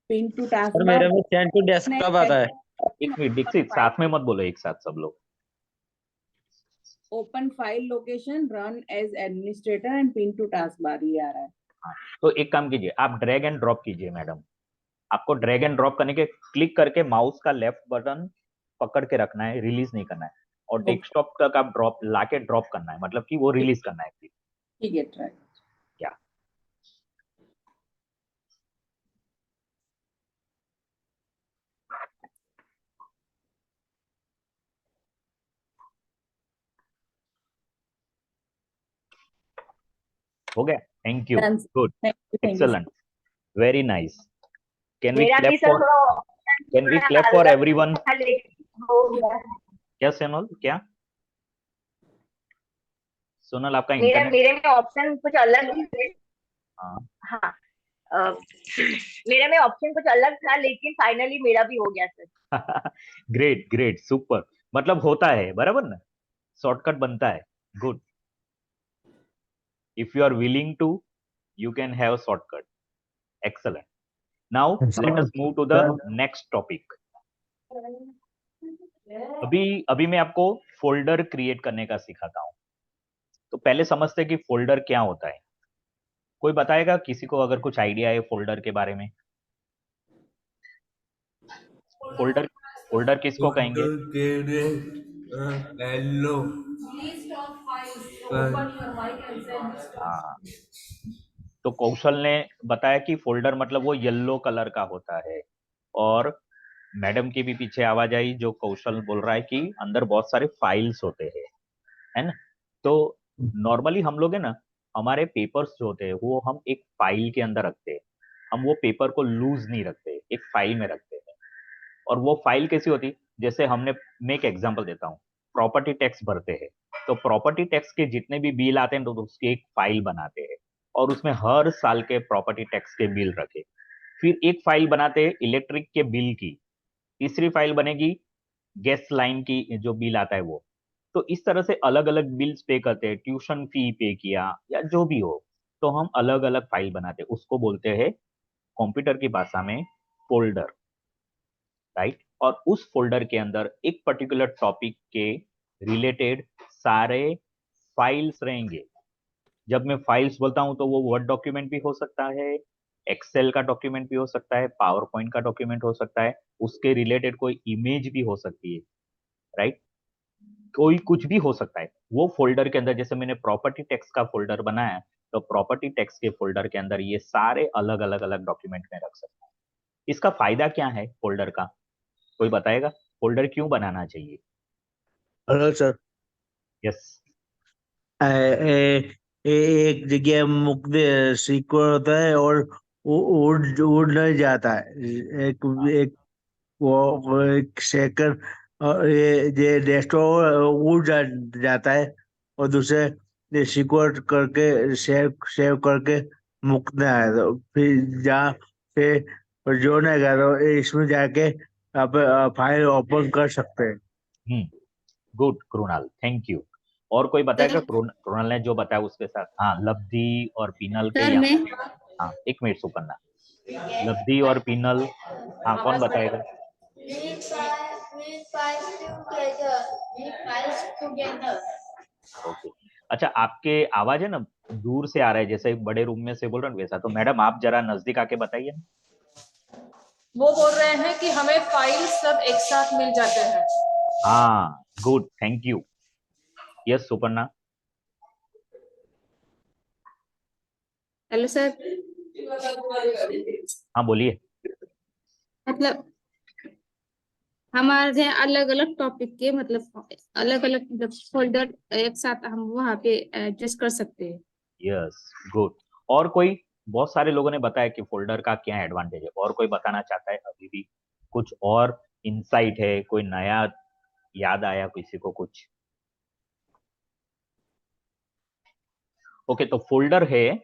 पिन टू टास्क सर बार। मेरे में सेंड टू डेस्कटॉप आता है। एक मिनट दीक्षित, साथ में मत बोलो, एक साथ सब लोग। Open file location, run as administrator and pin to taskbar, ये आ रहा है। हाँ, तो एक काम कीजिए, आप ड्रैग एंड ड्रॉप कीजिए मैडम। आपको ड्रैग एंड ड्रॉप करने के क्लिक करके माउस का लेफ्ट बटन पकड़ के रखना है, रिलीज नहीं करना है। और ओके, डेस्कटॉप तक आप ड्रॉप लाके ड्रॉप करना है, मतलब कि वो रिलीज करना है। ठीक है, ट्राई। क्या? हो गया? Thank you, good, thank you excellent, very nice. Can we मेरा क्लैप भी सर फॉर थोड़ा कैन वी थोड़ा क्लैप फॉर अलग एवरीवन? था, लेकिन हो गया। क्या सोनल, क्या? सोनल, आपका मेरा इंटरनेट? मेरे में ऑप्शन कुछ अलग थे। हाँ, हाँ, मेरे में ऑप्शन कुछ अलग था, लेकिन फाइनली मेरा भी हो गया सर। Great great, super. मतलब होता है बराबर ना, शॉर्टकट बनता है। Good, if you are willing to you can have shortcut. Excellent. Now let us move to the next topic. अभी अभी मैं आपको फोल्डर क्रिएट करने का सिखाता हूं। तो पहले समझते हैं कि फोल्डर क्या होता है। कोई बताएगा किसी को अगर कुछ आइडिया है फोल्डर के बारे में? फोल्डर फोल्डर किसको कहेंगे? हाँ, तो कौशल ने बताया कि फोल्डर मतलब वो येलो कलर का होता है। और मैडम की भी पीछे आवाज आई, जो कौशल बोल रहा है कि अंदर बहुत सारे फाइल्स होते हैं, है ना? तो नॉर्मली हम लोग है ना, हमारे पेपर्स जो होते हैं वो हम एक फाइल के अंदर रखते हैं। हम वो पेपर को लूज नहीं रखते, एक फाइल में रखते हैं। और वो फाइल कैसी होती? जैसे मैं एक एग्जांपल देता हूँ। प्रॉपर्टी टैक्स भरते हैं, तो प्रॉपर्टी टैक्स के जितने भी बिल आते हैं तो उसकी एक फाइल बनाते हैं और उसमें हर साल के प्रॉपर्टी टैक्स के बिल रखे। फिर एक फाइल बनाते हैं इलेक्ट्रिक के बिल की। तीसरी फाइल बनेगी गैस लाइन की, जो बिल आता है वो। तो इस तरह से अलग अलग बिल्स पे करते हैं, ट्यूशन फी पे किया या जो भी हो, तो हम अलग अलग फाइल बनाते हैं। उसको बोलते हैं कंप्यूटर की भाषा में फोल्डर, राइट? और उस फोल्डर के अंदर एक पर्टिकुलर टॉपिक के रिलेटेड सारे फाइल्स रहेंगे। जब मैं फाइल्स बोलता हूं तो वो वर्ड डॉक्यूमेंट भी हो सकता है, एक्सेल का डॉक्यूमेंट भी हो सकता है, पावर पॉइंट का डॉक्यूमेंट हो सकता है, उसके रिलेटेड कोई इमेज भी हो सकती है, राइट? कोई कुछ भी हो सकता है। वो फोल्डर के अंदर, जैसे मैंने प्रॉपर्टी टेक्स्ट का फोल्डर बनाया, तो प्रॉपर्टी टेक्स्ट के फोल्डर के अंदर ये सारे अलग अलग अलग डॉक्यूमेंट में रख सकता हूँ। इसका फायदा क्या है फोल्डर का, कोई बताएगा? फोल्डर क्यों बनाना चाहिए? Hello sir. यस। एक जगह मुक्त सिक्योर होता है और वो उड़ नहीं जाता है। एक एक वो एक सेकंड, और ये डेस्कटॉप जाता है, और दूसरे ये सिक्योर करके सेव करके मुक्त नहीं आया, तो फिर जहाँ से जो नहीं कर तो इसमें जाके आप फाइल ओपन कर सकते हैं। Good Krunal, thank you. और कोई बताएगा? कृणाल ने जो बताया उसके साथ। हाँ, लब्धि और पिनल के सर यहाँ मैं पे। हाँ, एक मिनट सुपन्ना। लब्धि और पिनल, हाँ, कौन बताएगा? ओके। अच्छा, आपके आवाज है ना दूर से आ रहा है, जैसे बड़े रूम में से बोल रहे हैं वैसा। तो मैडम आप जरा नजदीक आके बताइए। वो बोल रहे हैं कि हमें फाइल सब एक साथ मिल जाते हैं। हाँ, good, thank you. Yes Suparna. Hello sir. हाँ बोलिए। मतलब हमारे अलग अलग टॉपिक के मतलब अलग अलग फोल्डर एक साथ हम वहाँ पे एडजस्ट कर सकते हैं। Yes, good. और कोई? बहुत सारे लोगों ने बताया कि फोल्डर का क्या एडवांटेज है। और कोई बताना चाहता है अभी भी? कुछ और इंसाइट है? कोई नया याद आया किसी को कुछ? ओके, तो फोल्डर है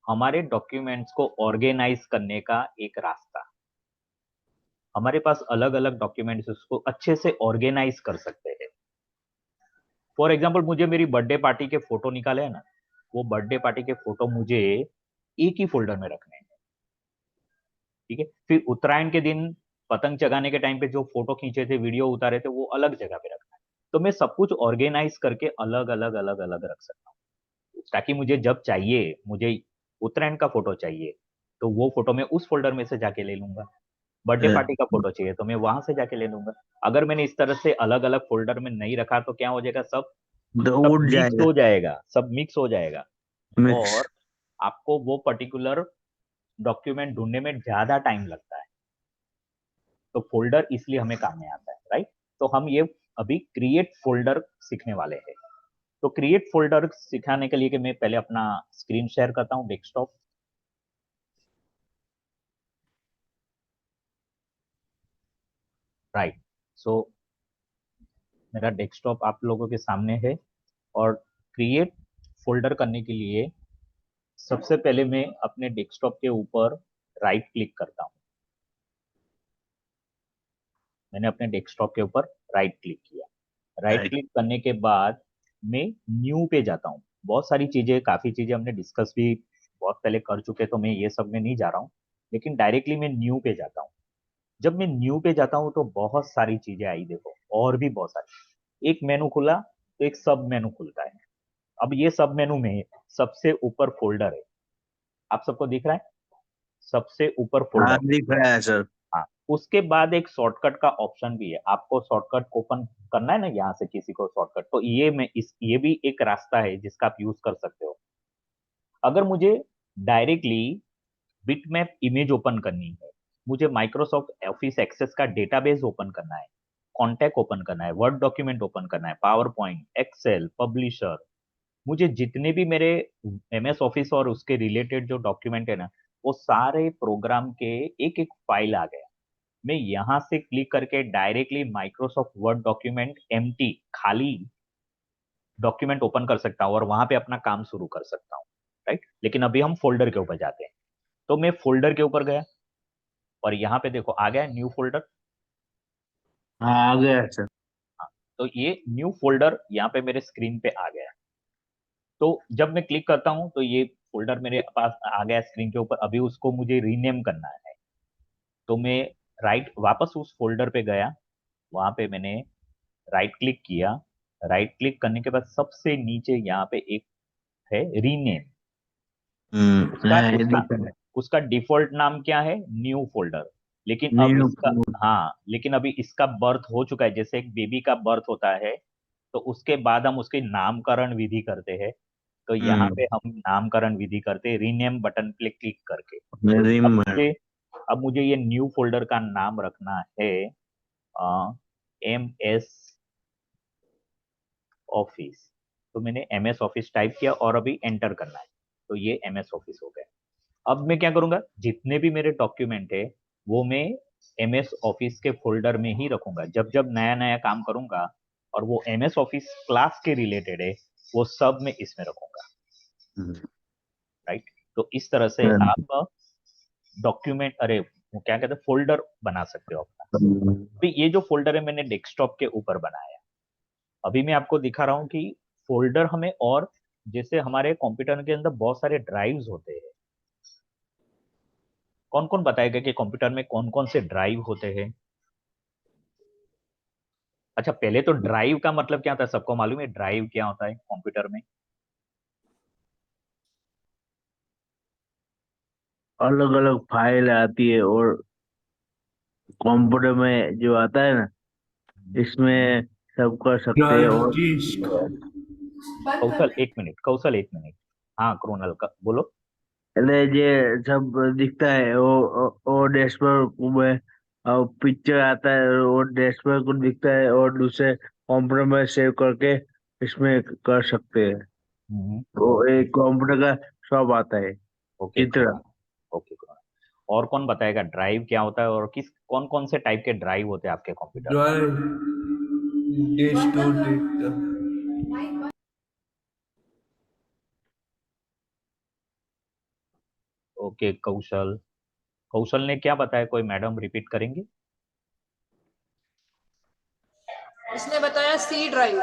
हमारे डॉक्यूमेंट्स को ऑर्गेनाइज करने का एक रास्ता। हमारे पास अलग अलग डॉक्यूमेंट्स उसको अच्छे से ऑर्गेनाइज कर सकते हैं। फॉर एग्जाम्पल, मुझे मेरी बर्थडे पार्टी के फोटो निकाले हैं ना, वो बर्थडे पार्टी के फोटो मुझे एक ही फोल्डर में रखने हैं, ठीक है? फिर उत्तरायण के दिन पतंग चगाने के टाइम पे जो फोटो खींचे थे, वीडियो उतारे थे, वो अलग जगह पे रखना है। तो मैं सब कुछ ऑर्गेनाइज करके अलग अलग अलग अलग रख सकता हूँ, ताकि मुझे जब चाहिए, मुझे उत्तरायण का फोटो चाहिए, तो वो फोटो मैं उस फोल्डर में से जाके ले लूंगा। बर्थडे पार्टी का फोटो चाहिए तो मैं वहां से जाके ले लूंगा। अगर मैंने इस तरह से अलग अलग फोल्डर में नहीं रखा तो क्या हो जाएगा, सब तो सब उड़ मिक्स जाएगा। हो जाएगा, सब मिक्स हो जाएगा। मिक्स। और आपको वो पर्टिकुलर डॉक्यूमेंट ढूंढने में ज्यादा टाइम लगता है। तो फोल्डर इसलिए हमें काम में आता है, राइट? तो हम ये अभी क्रिएट फोल्डर सीखने वाले हैं। तो क्रिएट फोल्डर सिखाने के लिए कि मैं पहले अपना स्क्रीन शेयर करता हूँ, डेस्कटॉप। राइट। सो मेरा डेस्कटॉप आप लोगों के सामने है। और क्रिएट फोल्डर करने के लिए सबसे पहले मैं अपने डेस्कटॉप के ऊपर राइट क्लिक करता हूँ। मैंने अपने डेस्कटॉप के ऊपर राइट क्लिक किया। राइट क्लिक करने के बाद मैं न्यू पे जाता हूँ। बहुत सारी चीजें, काफी चीजें हमने डिस्कस भी बहुत पहले कर चुके, तो मैं ये सब में नहीं जा रहा हूँ, लेकिन डायरेक्टली मैं न्यू पे जाता हूँ। जब मैं न्यू पे जाता हूँ तो बहुत सारी चीजें आई, देखो, और भी बहुत सारी। एक मेनू खुला तो एक सब मेनू खुलता है। अब ये सब मेनू में सबसे ऊपर फोल्डर है, आप सबको दिख रहा है? सबसे ऊपर हाँ, फोल्डर। दिख रहा है सर। हाँ, उसके बाद एक शॉर्टकट का ऑप्शन भी है। आपको शॉर्टकट ओपन करना है ना, यहाँ से किसी को शॉर्टकट, तो ये भी एक रास्ता है जिसका आप यूज कर सकते हो। अगर मुझे डायरेक्टली बिटमैप इमेज ओपन करनी है, मुझे माइक्रोसॉफ्ट ऑफिस एक्सेस का डेटाबेस ओपन करना है, कॉन्टैक्ट ओपन करना है, वर्ड डॉक्यूमेंट ओपन करना है, पावर पॉइंट, एक्सेल, पब्लिशर, मुझे जितने भी मेरे एमएस ऑफिस और उसके रिलेटेड जो डॉक्यूमेंट है ना, वो सारे प्रोग्राम के एक एक फाइल आ गया। मैं यहाँ से क्लिक करके directly Microsoft word document empty, खाली डॉक्यूमेंट ओपन कर सकता हूँ और वहां पे अपना काम शुरू कर सकता हूँ, राइट? लेकिन अभी हम फोल्डर के ऊपर जाते हैं। तो मैं फोल्डर के ऊपर गया और यहाँ पे देखो आ गया न्यू फोल्डर। हाँ, आ गया सर। हाँ, तो ये न्यू फोल्डर यहाँ पे मेरे स्क्रीन पे आ गया। तो जब मैं क्लिक करता हूँ तो ये फोल्डर मेरे पास आ गया स्क्रीन के ऊपर। अभी उसको मुझे रीनेम करना है, तो मैं राइट वापस उस फोल्डर पे गया वहां पे मैंने राइट क्लिक किया। राइट क्लिक करने के बाद सबसे नीचे यहाँ पे एक है रीनेम। उसका हाँ, ये उसका दिखा है। उसका डिफॉल्ट नाम क्या है, न्यू फोल्डर। लेकिन अब न्यू इसका, हाँ लेकिन अभी इसका बर्थ हो चुका है, जैसे एक बेबी का बर्थ होता है तो उसके बाद हम उसके नामकरण विधि करते हैं। तो यहाँ पे हम नामकरण विधि करते हैं रीनेम बटन पे क्लिक करके। अब रिम मुझे अब मुझे ये न्यू फोल्डर का नाम रखना है MS ऑफिस। तो मैंने MS ऑफिस टाइप किया और अभी एंटर करना है, तो ये MS ऑफिस हो गया। अब मैं क्या करूंगा, जितने भी मेरे डॉक्यूमेंट है वो मैं MS ऑफिस के फोल्डर में ही रखूंगा। जब जब नया नया काम करूंगा और वो MS ऑफिस क्लास के रिलेटेड है, वो सब मैं इसमें रखूंगा। राइट। तो इस तरह से आप डॉक्यूमेंट, अरे वो क्या कहते हैं, फोल्डर बना सकते हो अपना। तो ये जो फोल्डर है मैंने डेस्कटॉप के ऊपर बनाया। अभी मैं आपको दिखा रहा हूँ कि फोल्डर हमें, और जैसे हमारे कंप्यूटर के अंदर बहुत सारे ड्राइव्स होते हैं। कौन कौन बताएगा कि कंप्यूटर में कौन कौन से ड्राइव होते हैं? अच्छा, पहले तो ड्राइव का मतलब क्या होता है, सबको मालूम है ड्राइव क्या होता है कंप्यूटर में? अलग अलग फाइल आती है, और कंप्यूटर में जो आता है ना, इसमें सब कर सकते हैं। और कौशल एक मिनट, कौशल एक मिनट। हाँ क्रोनल का बोलो। એટલે જે सब दिखता है वो डैशबोर्ड में, और पिक्चर आता है वो डैशबोर्ड को दिखता है, और दूसरे कंप्यूटर में सेव करके इसमें कर सकते हैं। वो एक कंप्यूटर का सब आता है ओके चित्र। ओके। और कौन बताएगा ड्राइव क्या होता है और किस कौन कौन से टाइप के ड्राइव होते हैं आपके कंप्यूटर में? ओके कौशल, कौशल ने क्या बताया, कोई मैडम रिपीट करेंगे? इसने बताया C ड्राइव।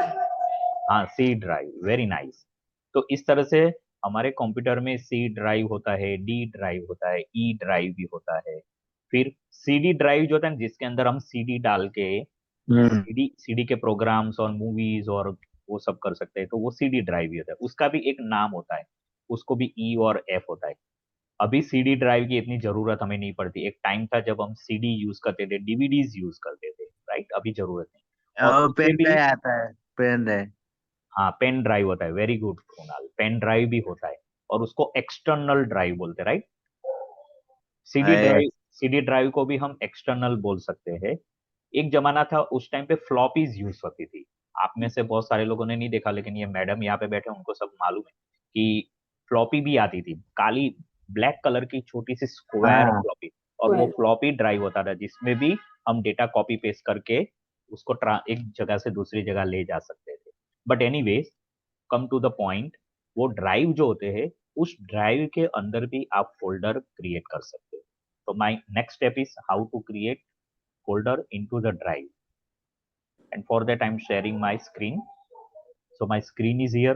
हाँ सी ड्राइव, वेरी नाइस। तो इस तरह से हमारे कंप्यूटर में सी ड्राइव होता है, डी ड्राइव होता है, ई ड्राइव भी होता है। फिर सीडी ड्राइव जो होता है जिसके अंदर हम सीडी डाल के सीडी के प्रोग्राम्स और मूवीज और वो सब कर सकते हैं, तो वो सीडी ड्राइव ही होता है। उसका भी एक नाम होता है, उसको भी ई और एफ होता है। अभी सीडी ड्राइव की इतनी जरूरत हमें नहीं पड़ती। एक टाइम था जब हम सीडी यूज करते थे, डीवीडीज यूज करते थे, राइट। अभी जरूरत नहीं। और और उससे पेन भी, ड्राइव आता है, पेन ड्राइव। हाँ पेन ड्राइव होता है, very good Kunal, pen drive भी होता है। और उसको एक्सटर्नल ड्राइव बोलते हैं, राइट। सीडी है। ड्राइव, सीडी ड्राइव को भी हम एक्सटर्नल बोल सकते हैं। एक जमाना था उस टाइम पे फ्लॉपीज यूज होती थी। आप में से बहुत सारे लोगों ने नहीं देखा, लेकिन ये मैडम यहाँ पे बैठे उनको सब मालूम है कि फ्लॉपी भी आती थी, काली ब्लैक कलर की छोटी सी स्क्वायर हाँ, फ्लॉपी। और वो फ्लॉपी ड्राइव होता था जिसमें भी हम डेटा कॉपी पेस्ट करके उसको एक जगह से दूसरी जगह ले जा सकते थे। But anyways, come to the point, वो ड्राइव जो होते हैं उस ड्राइव के अंदर भी आप फोल्डर क्रिएट कर सकते हो। तो my next step is how to create folder into the drive, and for that I'm sharing my screen. So my screen is here,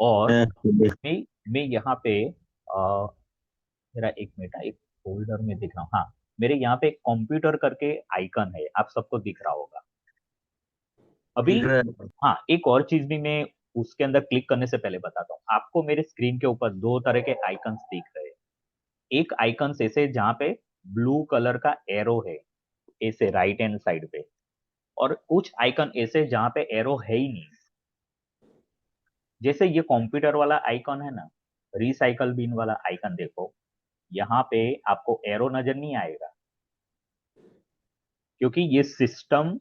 और मैं मैं यहाँ पे मेरा एक मिनट, एक फोल्डर में दिख रहा हूँ। हाँ, मेरे यहाँ पे कंप्यूटर करके आइकन है, आप सबको दिख रहा होगा अभी। हाँ, एक और चीज भी मैं उसके अंदर क्लिक करने से पहले बताता हूँ आपको। मेरे स्क्रीन के ऊपर दो तरह के आइकन्स दिख रहे हैं। एक आइकन ऐसे जहाँ पे ब्लू कलर का एरो है, ऐसे राइट हैंड साइड पे, और कुछ आइकन ऐसे जहां पे एरो है ही नहीं। जैसे ये कंप्यूटर वाला आइकन है ना, रिसाइकल बिन वाला आइकन देखो, यहाँ पे आपको एरो नजर नहीं आएगा क्योंकि ये सिस्टम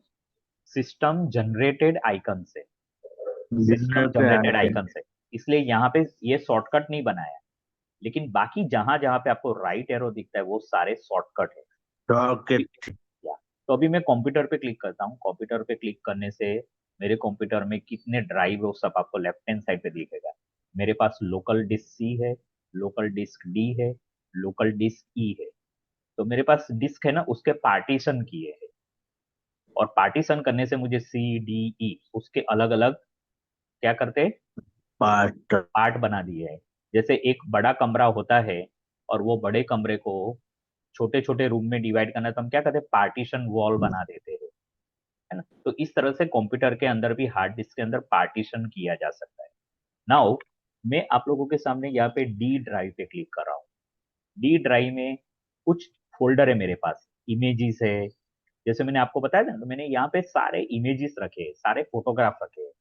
सिस्टम जनरेटेड आइकन से, सिस्टम जनरेटेड आइकन से, इसलिए यहाँ पे ये शॉर्टकट नहीं बनाया। लेकिन बाकी जहां जहां पे आपको राइट एरो दिखता है वो सारे शॉर्टकट है। या, तो अभी मैं कंप्यूटर पे क्लिक करता हूँ। कंप्यूटर पे क्लिक करने से मेरे कंप्यूटर में कितने ड्राइव है वो सब आपको लेफ्ट हैंड साइड पे दिखेगा। मेरे पास लोकल डिस्क सी है, लोकल डिस्क डी है, लोकल डिस्क ई है। तो मेरे पास डिस्क है ना, उसके पार्टीशन किए हैं, और पार्टीशन करने से मुझे सी डी ई उसके अलग अलग क्या करते हैं, पार्ट बना दिए हैं। जैसे एक बड़ा कमरा होता है और वो बड़े कमरे को छोटे छोटे रूम में डिवाइड करना है तो हम क्या करते हैं, पार्टीशन वॉल बना देते हैं, है ना। तो इस तरह से कंप्यूटर के अंदर भी, हार्ड डिस्क के अंदर पार्टीशन किया जा सकता है। नाउ मैं आप लोगों के सामने यहाँ पे डी ड्राइव पे क्लिक कर रहा हूँ। डी ड्राइव में कुछ फोल्डर है मेरे पास, इमेजेस है, जैसे मैंने आपको बताया था, तो मैंने यहाँ पे सारे इमेजेस रखे हैं, सारे फोटोग्राफ रखे हैं।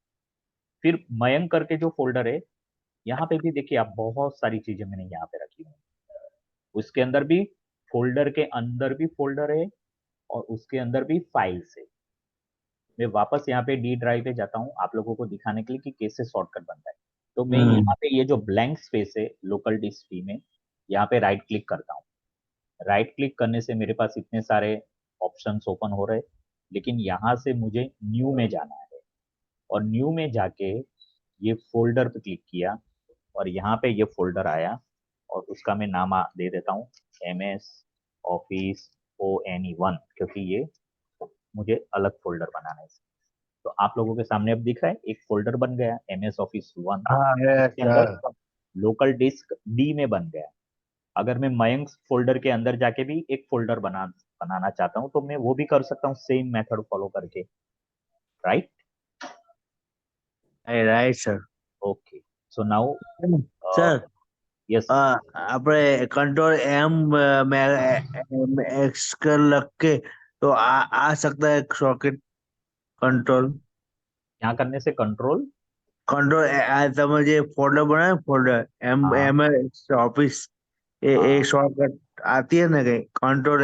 फिर मयंक करके जो फोल्डर है, यहाँ पे भी देखिए आप, बहुत सारी चीजें मैंने यहाँ पे रखी हुई हैं। उसके अंदर भी, फोल्डर के अंदर भी फोल्डर है, और उसके अंदर भी फाइल्स है। मैं वापस यहाँ पे डी ड्राइव पे जाता हूँ आप लोगों को दिखाने के लिए कि कैसे शॉर्टकट बनता है। तो मैं यहाँ पे ये जो ब्लैंक स्पेस है लोकल डिस्क डी में, यहाँ पे राइट क्लिक करता हूँ। राइट क्लिक करने से मेरे पास इतने सारे ऑप्शंस ओपन हो रहे, लेकिन यहाँ से मुझे न्यू में जाना है, और न्यू में जाके ये फोल्डर पे क्लिक किया, और यहाँ पे ये फोल्डर आया, और उसका मैं नाम दे देता हूँ MS ऑफिस ONE1, क्योंकि ये मुझे अलग फोल्डर बनाना है। तो आप लोगों के सामने अब दिख रहा है एक फोल्डर बन गया MS ऑफिस 1, हाँ इसके अंदर लोकल डिस्क डी में बन गया। अगर मैं मयंक फोल्डर के अंदर जाके भी एक फोल्डर बनाना चाहता हूँ तो मैं वो भी कर सकता हूँ, सेम मेथड फॉलो करके, right? Right sir. Okay, so now sir yes, આપણે कंट्रोल M एक्स कर लग के तो आ सकता है सॉकेट कंट्रोल। यहाँ करने से कंट्रोल તમે જે फोल्डर बनाया फोल्डर MS ऑफिस एक शॉर्टकट आती है ना, कहीं कंट्रोल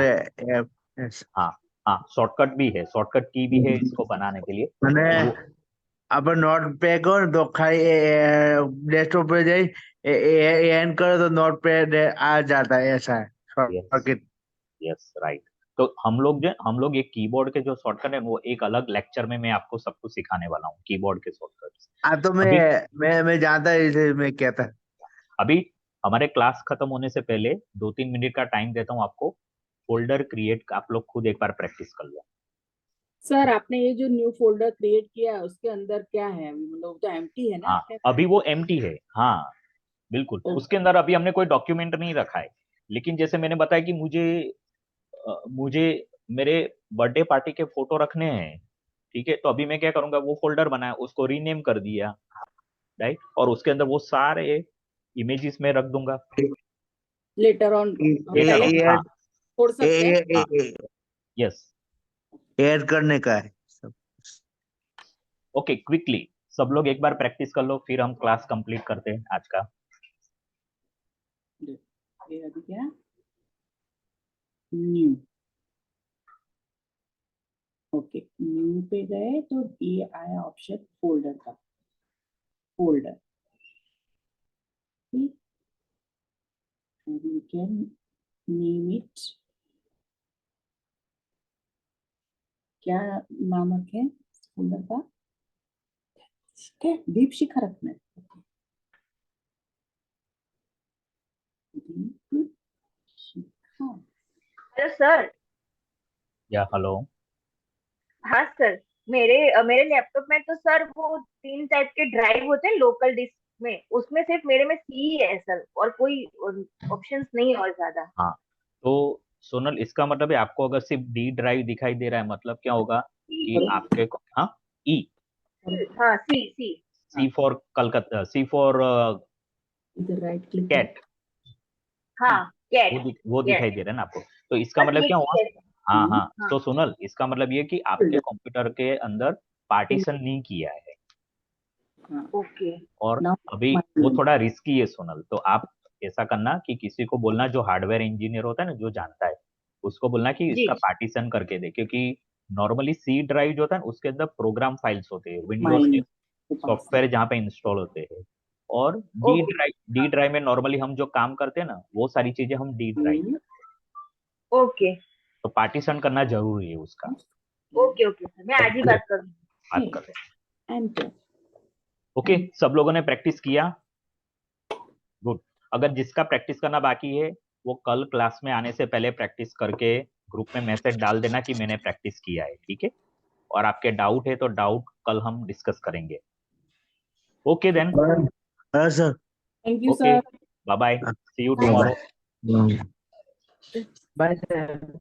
हाँ हाँ, शॉर्टकट भी है, शॉर्टकट की भी है इसको बनाने के लिए। અને वो આપણે नोट पे करो तो खाली डेस्कटॉप पे जाई एंड करो तो नोट पे आ जाता है, ऐसा है शॉर्टकट। Yes right. तो हम लोग एक कीबोर्ड के जो शॉर्टकट है वो एक अलग लेक्चर में मैं आपको सब कुछ सिखाने वाला हूँ, कीबोर्ड के शॉर्टकट्स। तो मैं जानता इसे मैं कहता। अभी हमारे क्लास खत्म होने से पहले 2-3 मिनट का टाइम देता हूँ आपको, फोल्डर क्रिएट आप लोग खुद एक बार प्रैक्टिस कर लो। सर आपने ये जो न्यू फोल्डर क्रिएट किया है उसके अंदर क्या है अभी, मतलब तो एम्प्टी है ना? हाँ अभी वो एम्प्टी है, हाँ बिल्कुल, उसके अंदर अभी हमने कोई डॉक्यूमेंट नहीं रखा है। लेकिन जैसे मैंने बताया कि मुझे मेरे बर्थडे पार्टी के फोटो रखने हैं, ठीक है, तो अभी मैं क्या करूंगा, वो फोल्डर बनाया, उसको रीनेम कर दिया, राइट, और उसके अंदर वो सारे इमेजेस में रख दूंगा लेटर ऑन हाँ छोड़ सकते हैं। यस ऐड करने का है सब। ओके, क्विकली सब लोग एक बार प्रैक्टिस कर लो, फिर हम क्लास कंप्लीट करते हैं आज का। ये अभी क्या न्यू, ओके न्यू पे गए तो ये आया ऑप्शन फोल्डर का, फोल्डर, ठीक, and you can name it, क्या नाम रखे फोल्डर का? क्या दीप शिखा रखना है? दीप शिखा। Hello sir. या हेलो। हाँ सर, मेरे लैपटॉप में तो सर वो 3 टाइप के ड्राइव होते हैं लोकल डिस्क में, उसमें सिर्फ मेरे में सी है सर, और कोई ऑप्शंस नहीं है और ज्यादा। हाँ तो सोनल, इसका मतलब है आपको अगर सिर्फ डी ड्राइव दिखाई दे रहा है, मतलब क्या होगा कि आपके को, हाँ ई, हाँ सी फॉर कलकत्ता, सी फॉर इधर राइट क्लिक कैट, हाँ कैट, वो दिखाई दे रहा है ना आपको। तो इसका मतलब क्या हुआ, हाँ हाँ, तो सोनल इसका मतलब ये कि आपके कंप्यूटर के अंदर पार्टीशन नहीं किया है, ओके। और अभी वो थोड़ा रिस्की है सोनल। तो आप ऐसा करना कि किसी को बोलना, जो हार्डवेयर इंजीनियर होता है ना, जो जानता है, उसको बोलना कि इसका पार्टीशन करके दे, क्योंकि नॉर्मली सी ड्राइव जो होता है ना, उसके अंदर प्रोग्राम फाइल्स होते हैं, विंडोज के सॉफ्टवेयर जहाँ पे इंस्टॉल होते हैं, और डी ड्राइव में नॉर्मली हम जो काम करते हैं ना, वो सारी चीजें हम डी ड्राइव, ओके, तो पार्टीशन करना जरूरी है उसका। ओके सर, मैं आज ही बात कर रहे हैं। ओके, सब लोगों ने प्रैक्टिस किया, गुड। अगर जिसका प्रैक्टिस करना बाकी है वो कल क्लास में आने से पहले प्रैक्टिस करके ग्रुप में मैसेज डाल देना कि मैंने प्रैक्टिस किया है, ठीक है। और आपके डाउट है तो डाउट कल हम डिस्कस करेंगे। Okay then, sir thank you okay, sir, bye bye, see you tomorrow. Bye sir.